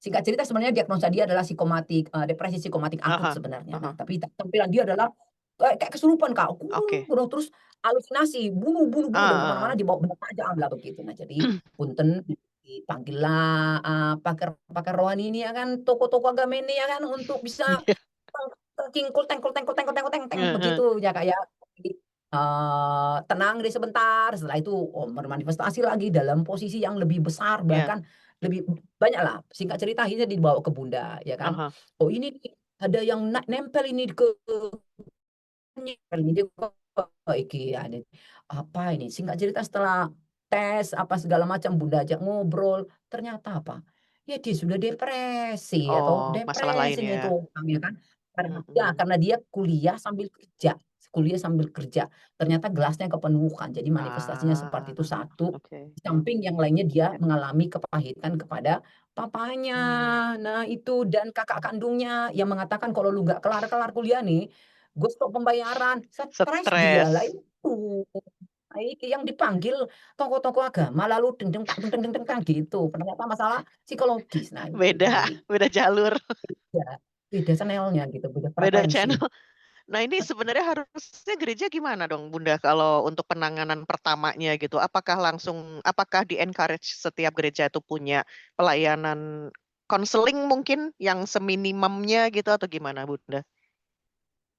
singkat cerita sebenarnya diagnosa dia adalah psikomatik, depresi psikomatik Ah akut hah. sebenarnya. Ah Nah, hah. tapi tampilan dia adalah kayak kesurupan, Kak, Oke. terus halusinasi, bunuh bunuh bunuh dan kemana mana Ah. dibawa benda tajam lah begitu. Nah, jadi punten dipanggillah, pakar-pakar rohani ini ya kan, tokoh-tokoh agama ini ya kan untuk bisa Iya. cingkul tengkul tengkul tengkul tengkul teng teng Heeh. begitu ya, Kak, ya. Jadi, tenang deh sebentar, setelah itu, bermanifestasi lagi dalam posisi yang lebih besar, Iya. bahkan lebih banyaklah, singkat cerita akhirnya dibawa ke Bunda, ya kan. Ah "Oh ini nih, ada yang nempel ini ke ini dia kok iki ada apa ini?" Singkat cerita setelah tes apa segala macam, Bunda ajak ngobrol, ternyata apa, ya dia sudah depresi ya toh, Oh, masalah lain depresi nih ya? tuh orang ya kan. Mhm. Karena dia kuliah sambil kerja, ternyata gelasnya kepenuhan, jadi manifestasinya seperti itu Ah, satu, oke. di samping yang lainnya dia Ya. mengalami kepahitan kepada papanya. Mmm, Nah itu dan kakak kandungnya yang mengatakan, "Kalau lu nggak kelar-kelar kuliah nih, gue stop pembayaran." Stres dia, lah stres. itu. Nah, yang dipanggil tokoh-tokoh agama lalu gitu, ternyata masalah psikologis. Nah itu, Beda jadi beda jalur, beda, beda channel-nya gitu, beda beda frekuensi. channel. Nah, ini sebenarnya harusnya gereja gimana dong, Bunda, kalau untuk penanganan pertamanya gitu? Apakah di-encourage setiap gereja itu punya pelayanan konseling mungkin yang seminimumnya gitu atau gimana, Bunda?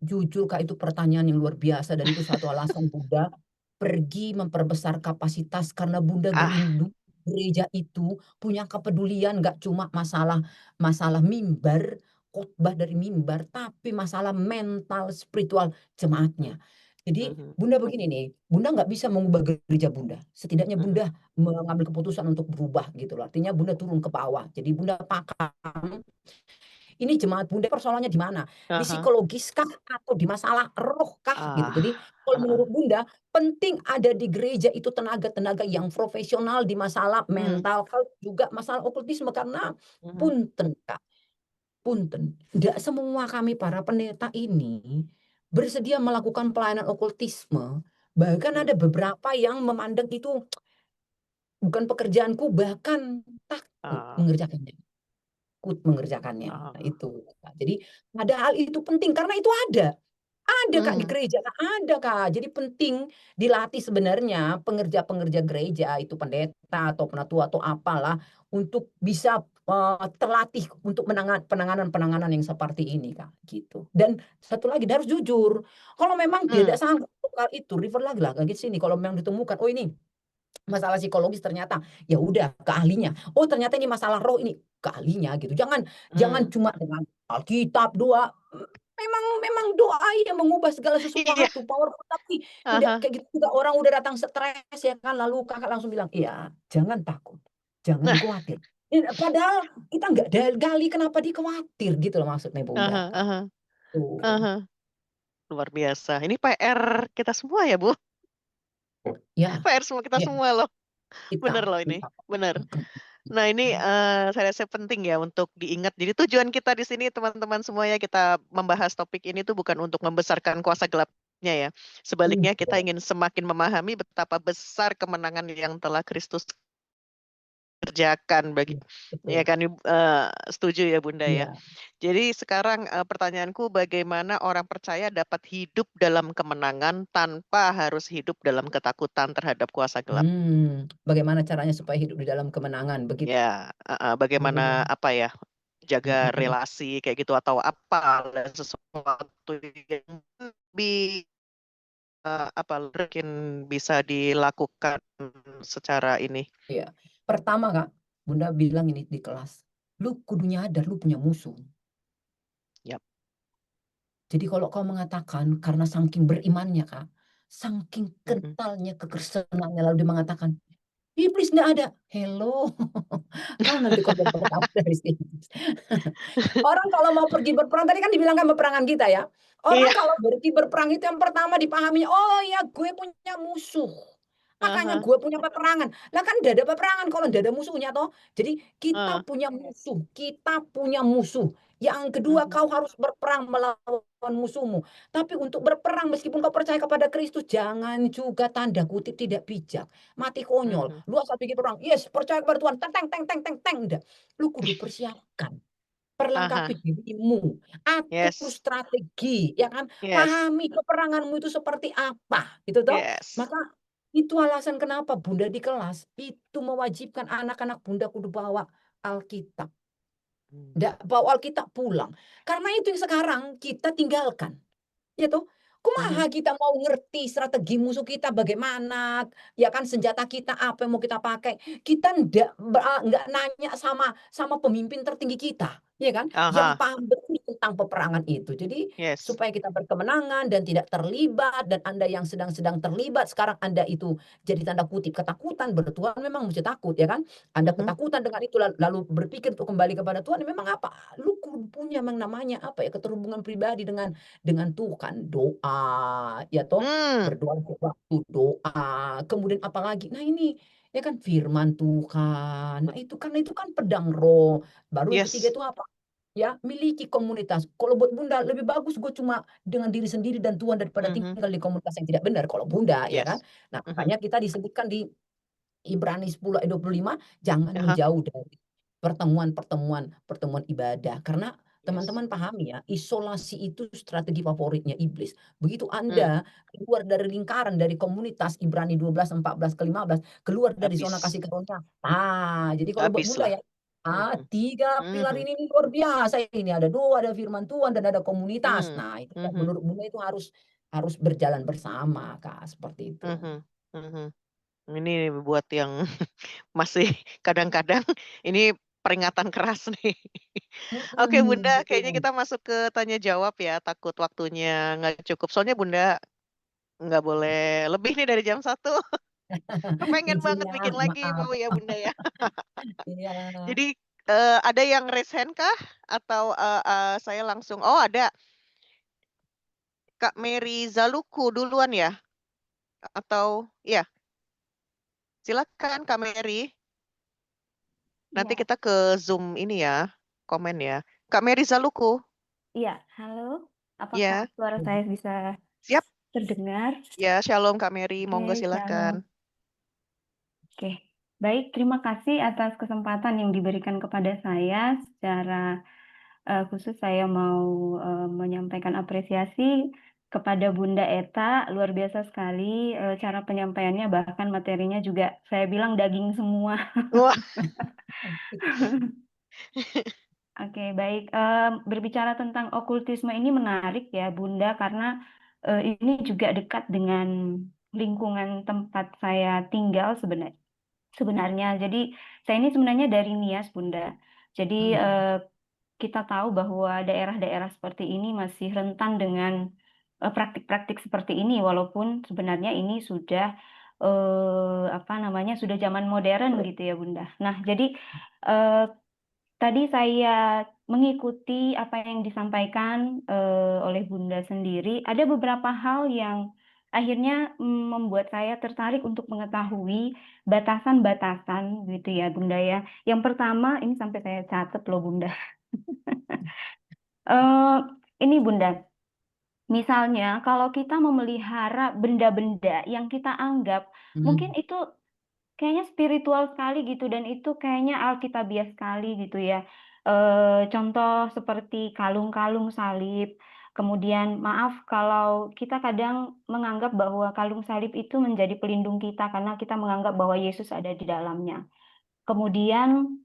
Jujur Kak, itu pertanyaan yang luar biasa dan itu satu alasan Bunda pergi memperbesar kapasitas karena Bunda Ah, gerindu gereja itu punya kepedulian nggak cuma masalah masalah mimbar, khotbah dari mimbar, tapi masalah mental spiritual mmm, jemaatnya. Jadi mhm, Bunda begini nih, Bunda nggak bisa mengubah gereja Bunda, setidaknya mhm, Bunda mengambil keputusan untuk berubah gitu loh, artinya Bunda turun ke bawah. Jadi Bunda paham ini jemaat Bunda persoalannya di mana? Di ah psikologis kah atau di masalah roh kah gitu. ah, Jadi kalau heeh, menurut Bunda penting ada di gereja itu tenaga-tenaga yang profesional di masalah mmm, mental health juga masalah okultisme karena mhm, punten Kak, punten, ndak semua kami para pendeta ini bersedia melakukan pelayanan okultisme. Bahkan mhm, ada beberapa yang memandang itu bukan pekerjaanku, bahkan takut ah, mengerjakannya. Mengerjakannya, nah ah, itu, Kak. Jadi padahal itu penting karena itu ada Kak di mhm, gereja Kak, ada Kak. Jadi penting dilatih sebenarnya pengerja-pengerja gereja itu pendeta atau penatua atau apalah untuk bisa, terlatih untuk penanganan-penanganan yang seperti ini Kak, gitu. Dan satu lagi dia harus jujur, kalau memang dia mmm, tidak sanggup untuk hal itu refer lagi lah ke sini kalau memang ditemukan, "Oh ini masalah psikologis ternyata, ya udah ke ahlinya. Oh ternyata ini masalah roh ini, ke ahlinya gitu. Jangan jangan mmm, cuma dengan Alkitab, doa, memang doa yang mengubah segala iya, sesuatu, powerful, tapi tidak ah kayak gitu juga orang udah datang stres ya kan, lalu Kakak langsung bilang, "Iya, jangan takut, jangan nah, khawatir." Padahal kita nggak gali kenapa dia khawatir gitu loh maksudnya ah Bunda, hah Kak. ah Tuh. hah, luar biasa. Ini PR kita semua ya, Bu, Ya, PR semua kita ya, semua loh. Bener kita loh ini, kita. bener. Mhm, Nah ini, mhm. saya rasa penting ya untuk diingat. Jadi tujuan kita di sini teman-teman semuanya kita membahas topik ini tuh bukan untuk membesarkan kuasa gelapnya ya. Sebaliknya kita Iya, ingin semakin memahami betapa besar kemenangan yang telah Kristus kerjakan bagi iya, ya betul. kan, setuju ya Bunda ya. Iya. Jadi sekarang, pertanyaanku bagaimana orang percaya dapat hidup dalam kemenangan tanpa harus hidup dalam ketakutan terhadap kuasa gelap? Bagaimana caranya supaya hidup di dalam kemenangan begitu? Ya, heeh, bagaimana Oh, apa ya, jaga mhm, relasi kayak gitu atau apa, ada sesuatu yang lebih, apa, mungkin bisa dilakukan secara ini iya. Pertama Kak, Bunda bilang ini di kelas, "Lu kudu nyadar lu punya musuh. yap, Jadi kalau kau mengatakan karena saking berimannya Kak, saking mhm. kentalnya kekristenannya lalu dia mengatakan, 'Iblis ndak ada.' Hello, kau nanti korban pertama dari sini. Orang kalau mau pergi berperang tadi kan dibilangkan peperangan kita ya. Iya, Orang kalau pergi berperang itu yang pertama dipahaminya, "Oh ya gue punya musuh, ah makanya hah, gue punya peperangan." Lah kan ndak ada peperangan kalau ndak ada musuhnya toh. Jadi kita heeh, punya musuh, kita punya musuh. Yang kedua mhm, kau harus berperang melawan musuhmu. Tapi untuk berperang meskipun kau percaya kepada Kristus jangan juga tanda kutip "tidak bijak." Mati konyol. mhm. Lu asal pikir perang, "Yes percaya kepada Tuhan, teng teng teng teng teng teng." Ndak. Lu kudu persiapkan. Ah hah, Perlengkapi dirimu, atur yes strategi, ya kan, yes pahami peperanganmu itu seperti apa, gitu toh. yes. Maka itu alasan kenapa Bunda di kelas itu mewajibkan anak-anak Bunda kudu bawa Alkitab, Mmm, ndak bawa Alkitab pulang. Karena itu yang sekarang kita tinggalkan, ya toh. Mhm. kumaha kita mau ngerti strategi musuh kita bagaimana, ya kan, senjata kita apa yang mau kita pakai. Kita nggak nanya sama sama pemimpin tertinggi kita, ya kan, yang Aha, paham betul tentang peperangan itu. Jadi, yes. supaya kita berkemenangan dan tidak terlibat dan Anda yang sedang terlibat sekarang Anda itu jadi tanda kutip ketakutan, bertuhan memang mesti takut, ya kan. Anda Mhm, ketakutan dengan itu lalu berpikir untuk kembali kepada Tuhan, ya memang apa, lu kudu punya yang namanya apa ya, keterhubungan pribadi dengan Tuhan, doa, ya toh, mmm, berdoa waktu doa, kemudian apalagi, nah ini, ya kan firman Tuhan, nah itu kan pedang roh, baru yang ketiga yes. itu apa, ya miliki komunitas. Kalau buat Bunda lebih bagus gue cuma dengan diri sendiri dan Tuhan daripada Mhm, tinggal di komunitas yang tidak benar, kalau Bunda, ya kan. yes. Nah Mhm, makanya kita disebutkan di Ibrani 10 ayat 25, jangan aha, menjauh dari pertemuan ibadah. Karena yes. teman-teman pahami ya, isolasi itu strategi favoritnya iblis. Begitu Mmm, Anda keluar dari lingkaran, dari komunitas Ibrani 12, 14 ke 15, keluar dari zona habis kasih karunia. Nah, jadi kalau buat Bunda habislah. ya, Mhm, 3 pilar mhm, ini luar biasa ini, ada doa, ada firman Tuhan, dan ada komunitas. mmm, Nah, itu Kak, mhm, menurut Bunda itu harus harus berjalan bersama, Kak, seperti itu. mhm, mhm. Ini buat yang masih kadang-kadang ini peringatan keras nih. Oke Mhm, Bunda, kayaknya betul. kita masuk ke tanya jawab ya, takut waktunya nggak cukup. Soalnya Bunda nggak boleh lebih nih dari jam 1. Kepengen Izin banget ya, bikin lagi, maaf. mau ya Bunda ya? Iya. Jadi, ada yang raise hand kah? Atau, saya langsung oh ada, Kak Mary Zaluku duluan ya? Atau iya, silakan Kak Mary, nanti Iya, kita ke Zoom ini ya, komen ya. Kak Mary Zaluku, iya. Halo, apakah ya, suara saya bisa siap? terdengar? Ya, shalom Kak Mary, monggo Oke, silahkan. shalom. Oke, baik. Terima kasih atas kesempatan yang diberikan kepada saya. Secara khusus saya mau menyampaikan apresiasi kepada Bunda Eta. Luar biasa sekali cara penyampaiannya, bahkan materinya juga saya bilang daging semua. Wah, Oke, baik. Berbicara tentang okultisme ini menarik ya, Bunda, karena ini juga dekat dengan lingkungan tempat saya tinggal sebenarnya. Jadi, saya ini sebenarnya dari Nias, Bunda. Jadi, Mhm, kita tahu bahwa daerah-daerah seperti ini masih rentan dengan praktik-praktik seperti ini, walaupun sebenarnya ini sudah apa namanya, sudah zaman modern gitu ya, Bunda. Nah, jadi eh, tadi saya mengikuti apa yang disampaikan, oleh Bunda sendiri, ada beberapa hal yang akhirnya, membuat saya tertarik untuk mengetahui batasan-batasan gitu ya, Bunda, ya. Yang pertama, ini sampai saya catat loh, Bunda. Eee, ini Bunda, misalnya kalau kita memelihara benda-benda yang kita anggap mungkin mhm, itu kayaknya spiritual sekali gitu dan itu kayaknya alkitabiah sekali gitu ya. Contoh seperti kalung-kalung salib, kemudian maaf kalau kita kadang menganggap bahwa kalung salib itu menjadi pelindung kita karena kita menganggap bahwa Yesus ada di dalamnya. Kemudian,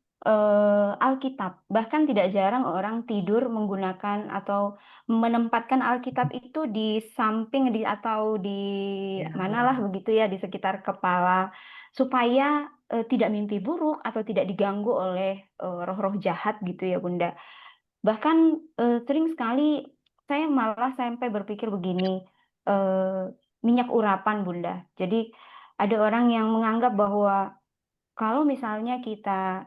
Alkitab, bahkan tidak jarang orang tidur menggunakan atau menempatkan Alkitab itu di samping atau di iya, manalah begitu ya, di sekitar kepala, supaya, tidak mimpi buruk atau tidak diganggu oleh, roh-roh jahat gitu ya, Bunda. Bahkan, sering sekali saya malah sampai berpikir begini, eee, minyak urapan, Bunda. Jadi ada orang yang menganggap bahwa kalau misalnya kita,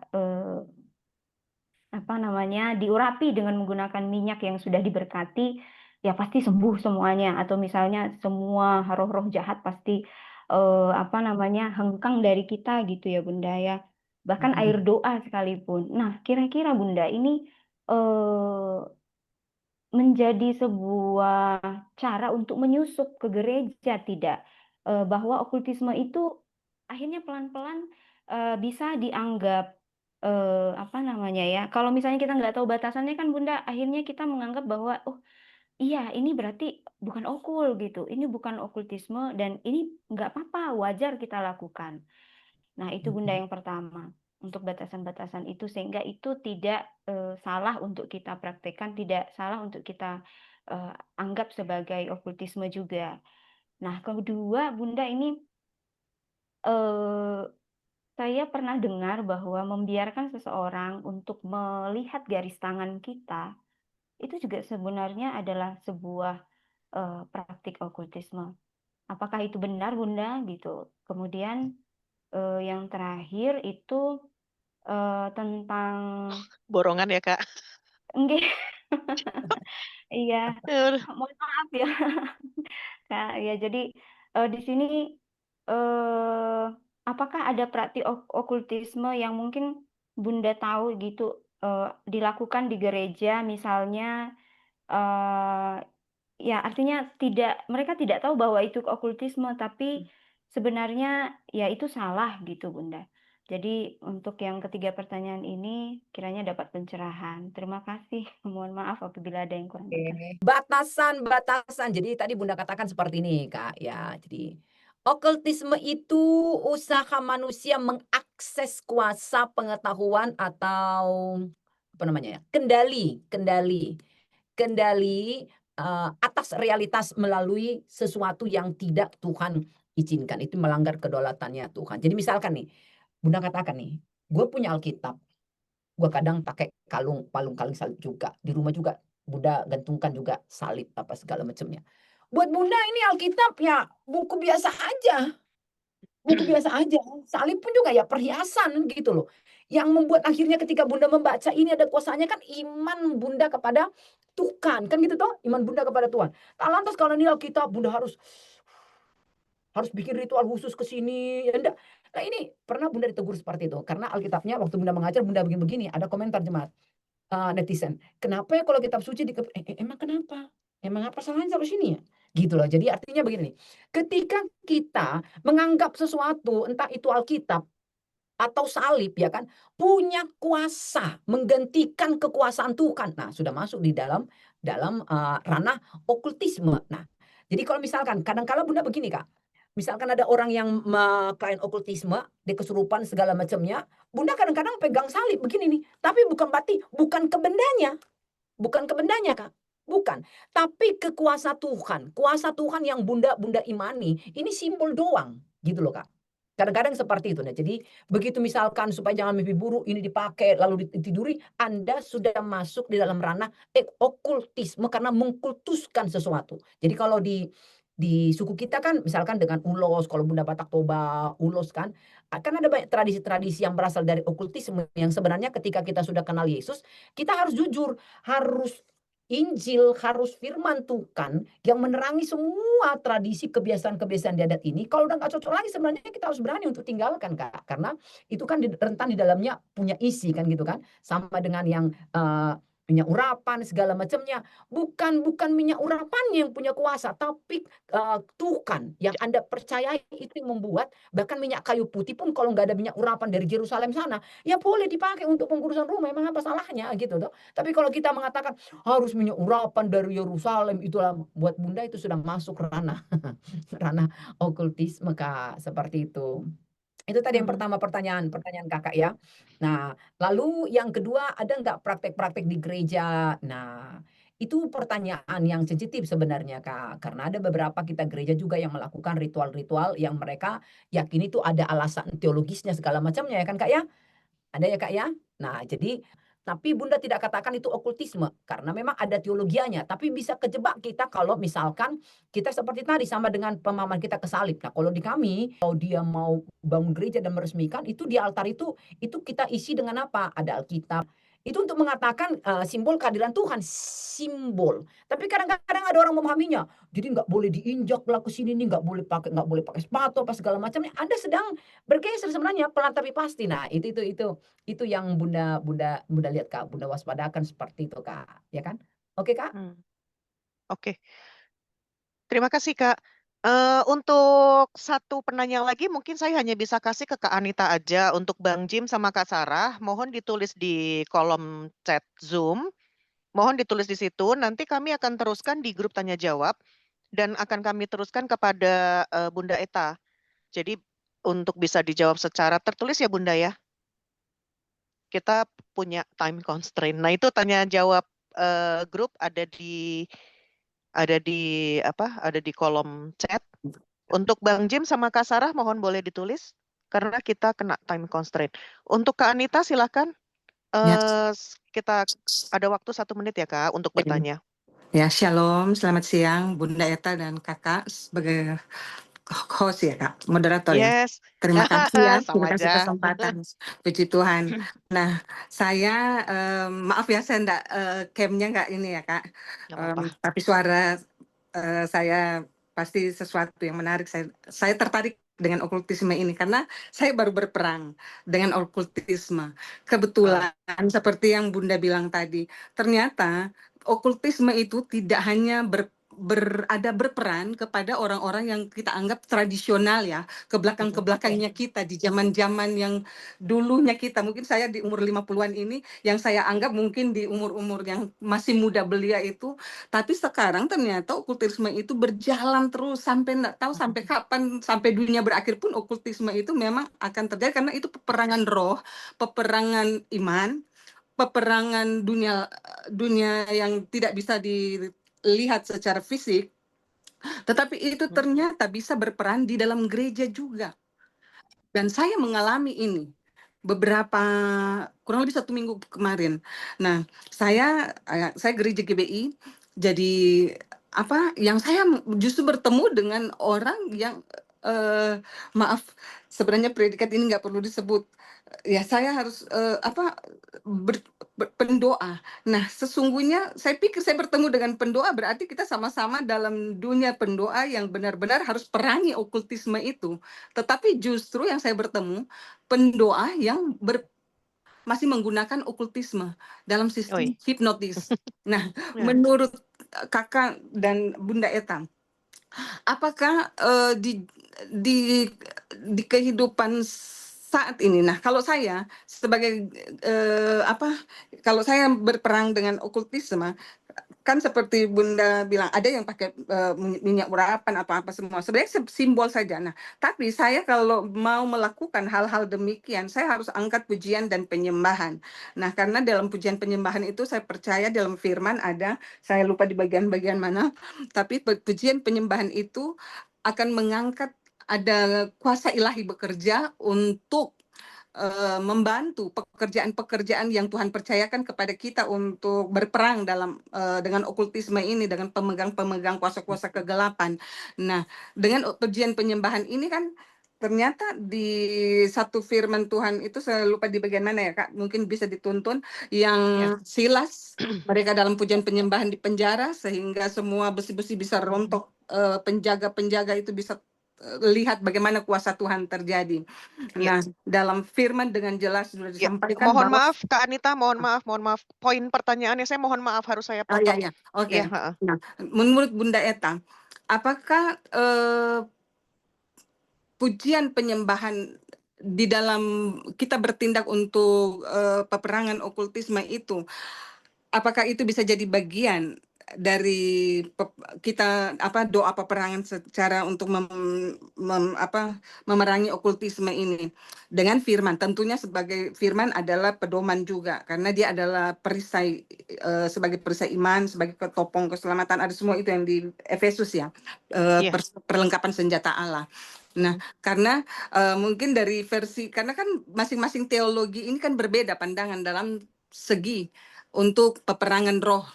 apa namanya, diurapi dengan menggunakan minyak yang sudah diberkati, ya pasti sembuh semuanya, atau misalnya semua roh-roh jahat pasti, apa namanya, hengkang dari kita gitu ya, Bunda, ya. Bahkan air mhm, doa sekalipun. Nah, kira-kira Bunda ini, eee menjadi sebuah cara untuk menyusup ke gereja tidak? Bahwa okultisme itu akhirnya pelan-pelan, bisa dianggap, apa namanya ya, kalau misalnya kita nggak tahu batasannya kan Bunda, akhirnya kita menganggap bahwa, "Oh iya ini berarti bukan okul," gitu, "ini bukan okultisme dan ini nggak apa-apa, wajar kita lakukan." Nah, itu Bunda mhm, yang pertama, untuk batasan-batasan itu sehingga itu tidak, salah untuk kita praktekkan, tidak salah untuk kita anggap sebagai okultisme juga. Nah, kedua, Bunda, ini saya pernah dengar bahwa membiarkan seseorang untuk melihat garis tangan kita, itu juga sebenarnya adalah sebuah praktik okultisme. Apakah itu benar, Bunda? Gitu. Kemudian yang terakhir itu tentang Borongan ya, Kak? nggih, iya, Aduh. mohon maaf ya, Kak. Ya, jadi di sini eh, apakah ada praktik okultisme yang mungkin Bunda tahu gitu dilakukan di gereja, misalnya eh, ya, artinya mereka tidak tahu bahwa itu okultisme, tapi sebenarnya ya itu salah gitu, Bunda. Jadi untuk yang ketiga pertanyaan ini kiranya dapat pencerahan. Terima kasih. Mohon maaf apabila ada yang kurang berkenan. Oke. Batasan-batasan. Jadi tadi Bunda katakan seperti ini, Kak, ya. Jadi okultisme itu usaha manusia mengakses kuasa pengetahuan atau apa namanya ya? Kendali, kendali. Kendali atas realitas melalui sesuatu yang tidak Tuhan izinkan. Itu melanggar kedaulatannya Tuhan. Jadi misalkan nih, Bunda katakan nih, gue punya Alkitab. Gue kadang pakai palung kalung salib juga. Di rumah juga Bunda gantungkan juga salib apa segala macamnya. Buat Bunda ini Alkitab ya buku biasa aja. Buku biasa aja. Salib pun juga ya perhiasan gitu loh. Yang membuat akhirnya ketika Bunda membaca ini ada kuasanya kan iman Bunda kepada Tuhan. Kan gitu toh? Iman Bunda kepada Tuhan. Tak lantas kalau ini Alkitab Bunda harus bikin ritual khusus ke sini, ya enggak. Nah ini pernah Bunda ditegur seperti itu. Karena Alkitabnya waktu Bunda mengajar Bunda begini-begini. Ada komentar jemaat. Netizen, "Kenapa ya kalau kitab suci emang kenapa? Emang apa salahnya taruh sini ya?" Gitu loh. Jadi artinya begini nih, ketika kita menganggap sesuatu, entah itu Alkitab atau salib ya kan, punya kuasa menggantikan kekuasaan Tuhan. Nah, sudah masuk di dalam ranah okultisme. Nah, jadi kalau misalkan kadang-kala Bunda begini, Kak. Misalkan ada orang yang melakukan okultisme, dia kesurupan segala macamnya, Bunda kadang-kadang pegang salib begini nih, tapi bukan berarti bukan ke bendanya, Kak. Bukan, tapi ke kuasa Tuhan. Kuasa Tuhan yang Bunda imani, ini simbol doang, gitu loh, Kak. Kadang-kadang seperti itu. Nah, jadi begitu misalkan supaya jangan mimpi buruk ini dipakai lalu ditiduri, Anda sudah masuk di dalam ranah okultisme karena mengkultuskan sesuatu. Jadi kalau di suku kita kan misalkan dengan ulos, kalau Bunda Batak Toba, ulos kan ada banyak tradisi-tradisi yang berasal dari okultisme yang sebenarnya ketika kita sudah kenal Yesus, kita harus jujur, harus Injil, harus firman Tuhan yang menerangi semua tradisi kebiasaan-kebiasaan di adat ini. Kalau udah nggak cocok lagi sebenarnya kita harus berani untuk tinggalkan, Kak. Karena itu kan rentan di dalamnya punya isi kan gitu kan. Sama dengan yang minyak urapan segala macamnya. Bukan minyak urapannya yang punya kuasa, tapi Tuhan yang Anda percayai itu yang membuat bahkan minyak kayu putih pun kalau nggak ada minyak urapan dari Yerusalem sana, ya boleh dipakai untuk pengurusan rumah. Emang apa salahnya gitu tuh. Tapi kalau kita mengatakan harus minyak urapan dari Yerusalem, itulah buat Bunda itu sudah masuk ranah ranah okultisme, Kak, seperti itu. Itu tadi yang pertama pertanyaan Kakak ya. Nah, lalu yang kedua ada nggak praktek-praktek di gereja? Nah, itu pertanyaan yang sensitif sebenarnya, Kak. Karena ada beberapa kita gereja juga yang melakukan ritual-ritual yang mereka yakini itu ada alasan teologisnya segala macamnya ya kan, Kak, ya? Ada ya, Kak, ya? Nah, jadi tapi Bunda tidak katakan itu okultisme karena memang ada teologianya, tapi bisa kejebak kita kalau misalkan kita seperti tadi sama dengan pemahaman kita ke salib. Nah, kalau di kami, kalau dia mau bangun gereja dan meresmikan itu di altar itu kita isi dengan apa? Ada Alkitab. Itu untuk mengatakan simbol kehadiran Tuhan, simbol. Tapi kadang-kadang ada orang memahaminya. Jadi nggak boleh diinjak lah ke sini nih, nggak boleh pakai sepatu apa segala macamnya. Anda sedang bergeser sebenarnya pelan tapi pasti. Nah, itu yang Bunda lihat, Kak, Bunda waspadakan seperti itu, Kak, ya kan? Oke, Kak? Oke. Terima kasih, Kak. Untuk satu penanya lagi mungkin saya hanya bisa kasih ke Kak Anita aja. Untuk Bang Jim sama Kak Sarah, mohon ditulis di kolom chat Zoom. Mohon ditulis di situ, nanti kami akan teruskan di grup tanya jawab dan akan kami teruskan kepada Bunda Eta. Jadi untuk bisa dijawab secara tertulis ya Bunda ya. Kita punya time constraint. Nah, itu tanya jawab grup ada di ada di ada di kolom chat. Untuk Bang Jim sama Kak Sarah mohon boleh ditulis karena kita kena time constraint. Untuk Kak Anita silakan. Ya, Kita ada waktu 1 menit ya Kak untuk bertanya. ya, shalom, selamat siang Bunda Eta dan Kakak sebagai host ya Kak, moderator ya. Yes. Terima kasih ya, terima Sama kasih aja. kesempatan. Puji Tuhan. Nah, saya maaf ya saya enggak camnya enggak ini ya Kak. Nggak apa-apa. Tapi suara saya pasti sesuatu yang menarik. Saya tertarik dengan okultisme ini karena saya baru berperang dengan okultisme. Kebetulan seperti yang Bunda bilang tadi, ternyata okultisme itu tidak hanya berperan kepada orang-orang yang kita anggap tradisional ya, ke belakangnya kita di zaman-zaman yang dulunya kita, mungkin saya di umur 50-an ini, yang saya anggap mungkin di umur-umur yang masih muda belia itu, tapi sekarang ternyata okultisme itu berjalan terus sampai nggak tahu sampai kapan, sampai dunia berakhir pun okultisme itu memang akan terjadi karena itu peperangan roh, peperangan iman, peperangan dunia yang tidak bisa dilihat secara fisik, tetapi itu ternyata bisa berperan di dalam gereja juga. Dan saya mengalami ini beberapa kurang lebih 1 minggu kemarin. Nah, saya gereja GBI, jadi yang saya justru bertemu dengan orang yang maaf sebenarnya predikat ini nggak perlu disebut. Ya saya harus pendoa. Nah, sesungguhnya saya pikir saya bertemu dengan pendoa berarti kita sama-sama dalam dunia pendoa yang benar-benar harus perangi okultisme itu. Tetapi justru yang saya bertemu pendoa yang masih menggunakan okultisme dalam sistem hipnotis. Nah, menurut Kakak dan Bunda Eta, apakah di kehidupan saat ini, nah kalau saya sebagai kalau saya berperang dengan okultisme, kan seperti Bunda bilang ada yang pakai minyak urapan apa-apa semua, sebenarnya simbol saja. Nah, tapi saya kalau mau melakukan hal-hal demikian, saya harus angkat pujian dan penyembahan. Nah, karena dalam pujian penyembahan itu saya percaya dalam firman ada, saya lupa di bagian-bagian mana, tapi pujian penyembahan itu akan mengangkat, ada kuasa ilahi bekerja untuk membantu pekerjaan-pekerjaan yang Tuhan percayakan kepada kita untuk berperang dalam dengan okultisme ini, dengan pemegang-pemegang kuasa-kuasa kegelapan. Nah, dengan pujian penyembahan ini kan ternyata di satu firman Tuhan itu, saya lupa di bagian mana ya Kak, mungkin bisa dituntun, yang Silas mereka dalam pujian penyembahan di penjara sehingga semua besi-besi bisa rontok, penjaga-penjaga itu bisa lihat bagaimana kuasa Tuhan terjadi. Nah, dalam firman dengan jelas sudah disampaikan mohon bahwa maaf Kak Anita, mohon maaf. Poin pertanyaannya saya mohon maaf harus saya potong. ya. Oke. Nah, menurut Bunda Eta, apakah pujian penyembahan di dalam kita bertindak untuk peperangan okultisme itu, apakah itu bisa jadi bagian dari kita doa peperangan secara untuk memerangi okultisme ini dengan firman? Tentunya sebagai firman adalah pedoman juga karena dia adalah perisai, sebagai perisai iman, sebagai ketopong keselamatan, ada semua itu yang di Efesus ya, perlengkapan senjata Allah. Nah, karena mungkin dari versi, karena kan masing-masing teologi ini kan berbeda pandangan dalam segi untuk peperangan roh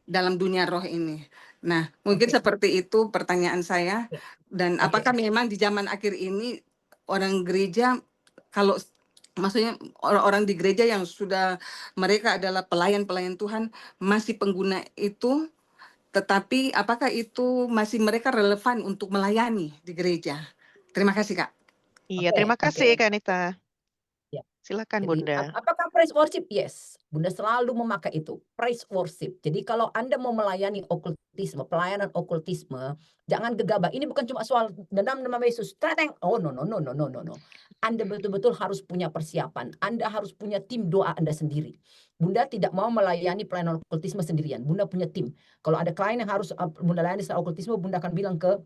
dalam dunia roh ini. Nah, mungkin seperti itu pertanyaan saya. Dan apakah memang di zaman akhir ini orang gereja, kalau maksudnya orang-orang di gereja yang sudah mereka adalah pelayan-pelayan Tuhan masih pengguna itu, tetapi apakah itu masih mereka relevan untuk melayani di gereja? Terima kasih Kak. Iya, terima kasih Kak Anita. Silakan Jadi, Bunda. apakah praise worship? Yes, Bunda selalu memakai itu, praise worship. Jadi kalau Anda mau melayani okultisme, pelayanan okultisme, jangan gegabah. Ini bukan cuma soal dalam nama Yesus. Oh no. Anda betul-betul harus punya persiapan. Anda harus punya tim doa Anda sendiri. Bunda tidak mau melayani pelayanan okultisme sendirian. Bunda punya tim. Kalau ada klien yang harus Bunda layani secara okultisme, Bunda akan bilang ke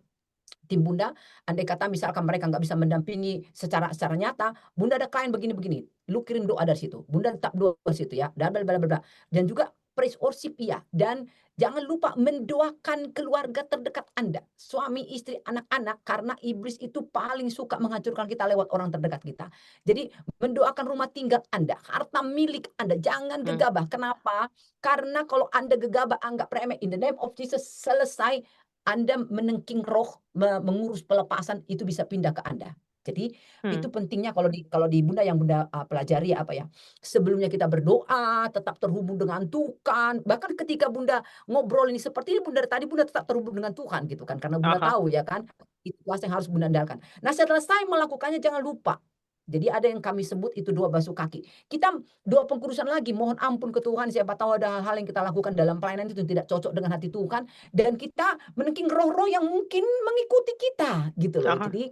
tim Bunda, andai kata misalkan mereka nggak bisa mendampingi secara nyata, Bunda ada klien begini-begini, lu kirim doa dari situ, Bunda tetap doa dari situ ya, dan bla bla bla. Dan juga praise worship ya, dan jangan lupa mendoakan keluarga terdekat Anda, suami, istri, anak-anak, karena iblis itu paling suka menghancurkan kita lewat orang terdekat kita. Jadi mendoakan rumah tinggal Anda, harta milik Anda, jangan Hmm. gegabah. Kenapa? Karena kalau Anda gegabah, anggap remeh, in the name of Jesus, selesai Anda menengking roh, mengurus pelepasan, itu bisa pindah ke Anda. Jadi itu pentingnya kalau di Bunda yang Bunda pelajari apa ya, sebelumnya kita berdoa, tetap terhubung dengan Tuhan. Bahkan ketika Bunda ngobrol ini seperti ini, Bunda tadi Bunda tetap terhubung dengan Tuhan gitu kan, karena Bunda Aha. tahu ya kan, itu kuasa yang harus Bunda andalkan. Nah, setelah saya melakukannya jangan lupa. Jadi ada yang kami sebut itu doa basuh kaki. Kita doa pengkudusan lagi, mohon ampun ke Tuhan, siapa tahu ada hal-hal yang kita lakukan dalam pelayanan itu tidak cocok dengan hati Tuhan, dan kita menengking roh-roh yang mungkin mengikuti kita gitu loh. Aha. Jadi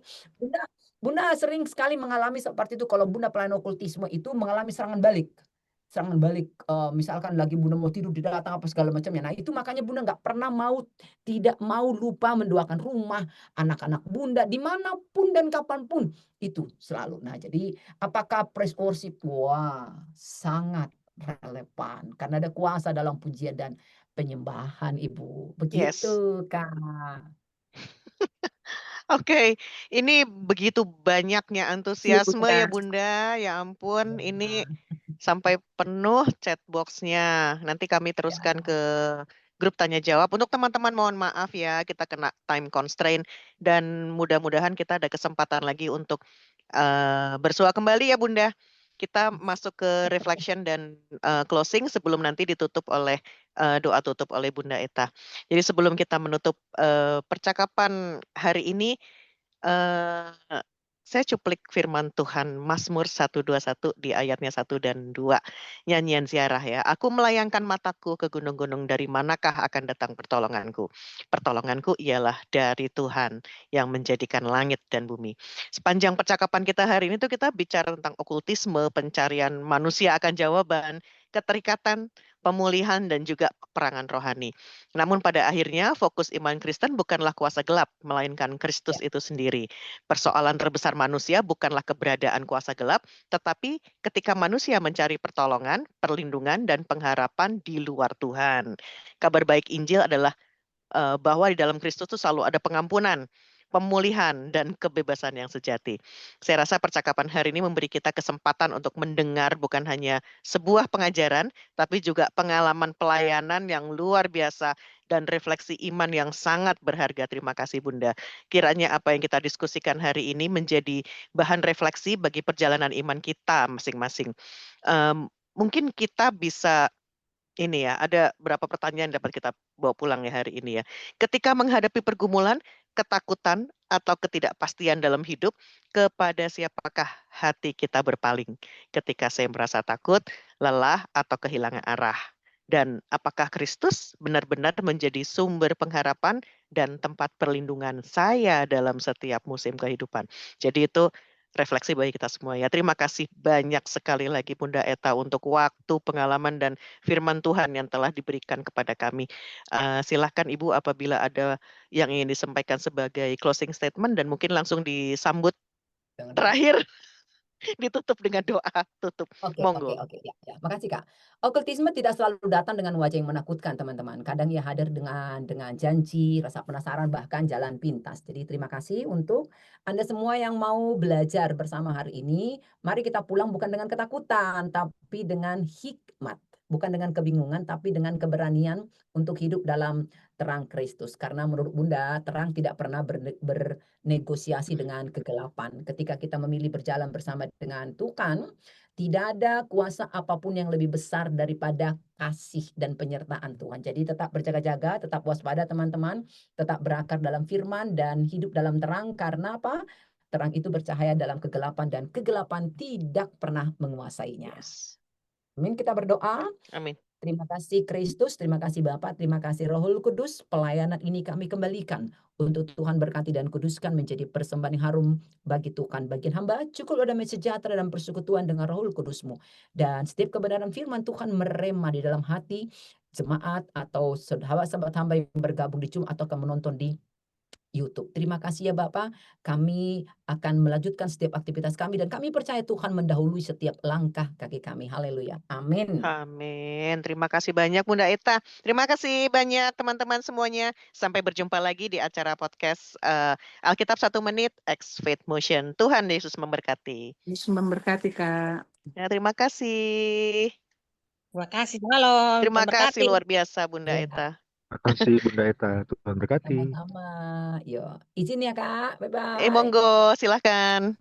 Bunda sering sekali mengalami seperti itu kalau Bunda pelayan okultisme itu mengalami serangan balik. Serangan balik, misalkan lagi Bunda mau tidur datang apa segala macamnya. Nah, itu makanya Bunda tidak mau lupa mendoakan rumah, anak-anak Bunda, dimanapun dan kapanpun, itu selalu. Nah, jadi apakah praise worship? Wah, sangat relevan karena ada kuasa dalam pujian dan penyembahan, Ibu. Yes. Begitu, Kak. Oke, ini begitu banyaknya Iya, antusiasme Bunda. ya Bunda, ya ampun, ini Ya, sampai penuh chat box-nya. Nanti kami teruskan ya. ke grup tanya jawab. Untuk teman-teman mohon maaf ya, kita kena time constraint dan mudah-mudahan kita ada kesempatan lagi untuk bersua kembali ya Bunda. Kita masuk ke reflection dan closing sebelum nanti ditutup oleh doa tutup oleh Bunda Eta. Jadi sebelum kita menutup percakapan hari ini, eee, saya cuplik firman Tuhan Mazmur 121 di ayatnya 1 dan 2, nyanyian ziarah ya. "Aku melayangkan mataku ke gunung-gunung, dari manakah akan datang pertolonganku? Pertolonganku ialah dari Tuhan yang menjadikan langit dan bumi." Sepanjang percakapan kita hari ini tuh kita bicara tentang okultisme, pencarian manusia akan jawaban, keterikatan, pemulihan, dan juga peperangan rohani. Namun pada akhirnya fokus iman Kristen bukanlah kuasa gelap, melainkan Kristus Ya. itu sendiri. Persoalan terbesar manusia bukanlah keberadaan kuasa gelap, tetapi ketika manusia mencari pertolongan, perlindungan, dan pengharapan di luar Tuhan. Kabar baik Injil adalah bahwa di dalam Kristus itu selalu ada pengampunan, pemulihan, dan kebebasan yang sejati. Saya rasa percakapan hari ini memberi kita kesempatan untuk mendengar bukan hanya sebuah pengajaran, tapi juga pengalaman pelayanan yang luar biasa dan refleksi iman yang sangat berharga. Terima kasih Bunda. Kiranya apa yang kita diskusikan hari ini menjadi bahan refleksi bagi perjalanan iman kita masing-masing. Mungkin kita bisa ini ya, ada berapa pertanyaan dapat kita bawa pulang ya hari ini ya. Ketika menghadapi pergumulan, ketakutan, atau ketidakpastian dalam hidup, kepada siapakah hati kita berpaling? Ketika saya merasa takut, lelah, atau kehilangan arah. Dan apakah Kristus benar-benar menjadi sumber pengharapan dan tempat perlindungan saya dalam setiap musim kehidupan? Jadi itu refleksi bagi kita semua ya. Terima kasih banyak sekali lagi Bunda Eta untuk waktu, pengalaman, dan firman Tuhan yang telah diberikan kepada kami. Silahkan Ibu apabila ada yang ingin disampaikan sebagai closing statement dan mungkin langsung disambut Jangan lupa. terakhir ditutup dengan doa tutup. Oke, oke, Monggo. oke. Ya, makasih, Kak. Okultisme tidak selalu datang dengan wajah yang menakutkan, teman-teman. Kadang ia hadir dengan janji, rasa penasaran, bahkan jalan pintas. Jadi terima kasih untuk Anda semua yang mau belajar bersama hari ini. Mari kita pulang bukan dengan ketakutan, tapi dengan hikmat. Bukan dengan kebingungan, tapi dengan keberanian untuk hidup dalam terang Kristus. Karena menurut Bunda, terang tidak pernah bernegosiasi dengan kegelapan. Ketika kita memilih berjalan bersama dengan Tuhan, tidak ada kuasa apapun yang lebih besar daripada kasih dan penyertaan Tuhan. Jadi tetap berjaga-jaga, tetap waspada teman-teman, tetap berakar dalam firman dan hidup dalam terang. Karena apa? Terang itu bercahaya dalam kegelapan dan kegelapan tidak pernah menguasainya. Yes. Amin, kita berdoa. Amin. Terima kasih Kristus, terima kasih Bapa, terima kasih Rohul Kudus. Pelayanan ini kami kembalikan untuk Tuhan berkati dan kuduskan menjadi persembahan yang harum bagi Tuhan. Bagian hamba cukup damai sejahtera dan persekutuan dengan Rohul Kudus-Mu. Dan setiap kebenaran firman Tuhan merema di dalam hati jemaat atau sahabat-sahabat hamba yang bergabung di Zoom atau menonton di YouTube. Terima kasih ya Bapak, kami akan melanjutkan setiap aktivitas kami dan kami percaya Tuhan mendahului setiap langkah kaki kami. Haleluya. Amin. Amin. Terima kasih banyak Bunda Eta. Terima kasih banyak teman-teman semuanya. Sampai berjumpa lagi di acara podcast Alkitab 1 Menit X Faith Motion. Tuhan Yesus memberkati. Yesus memberkati, Kak. Ya, terima kasih. Terima kasih, shalom. Terima Tuhan kasih berkati. luar biasa Bunda Ya, Eta. Terima kasih Bunda Eta, Tuhan berkati. sama-sama. Yo, izin ya Kak. Bye-bye. Monggo, silahkan.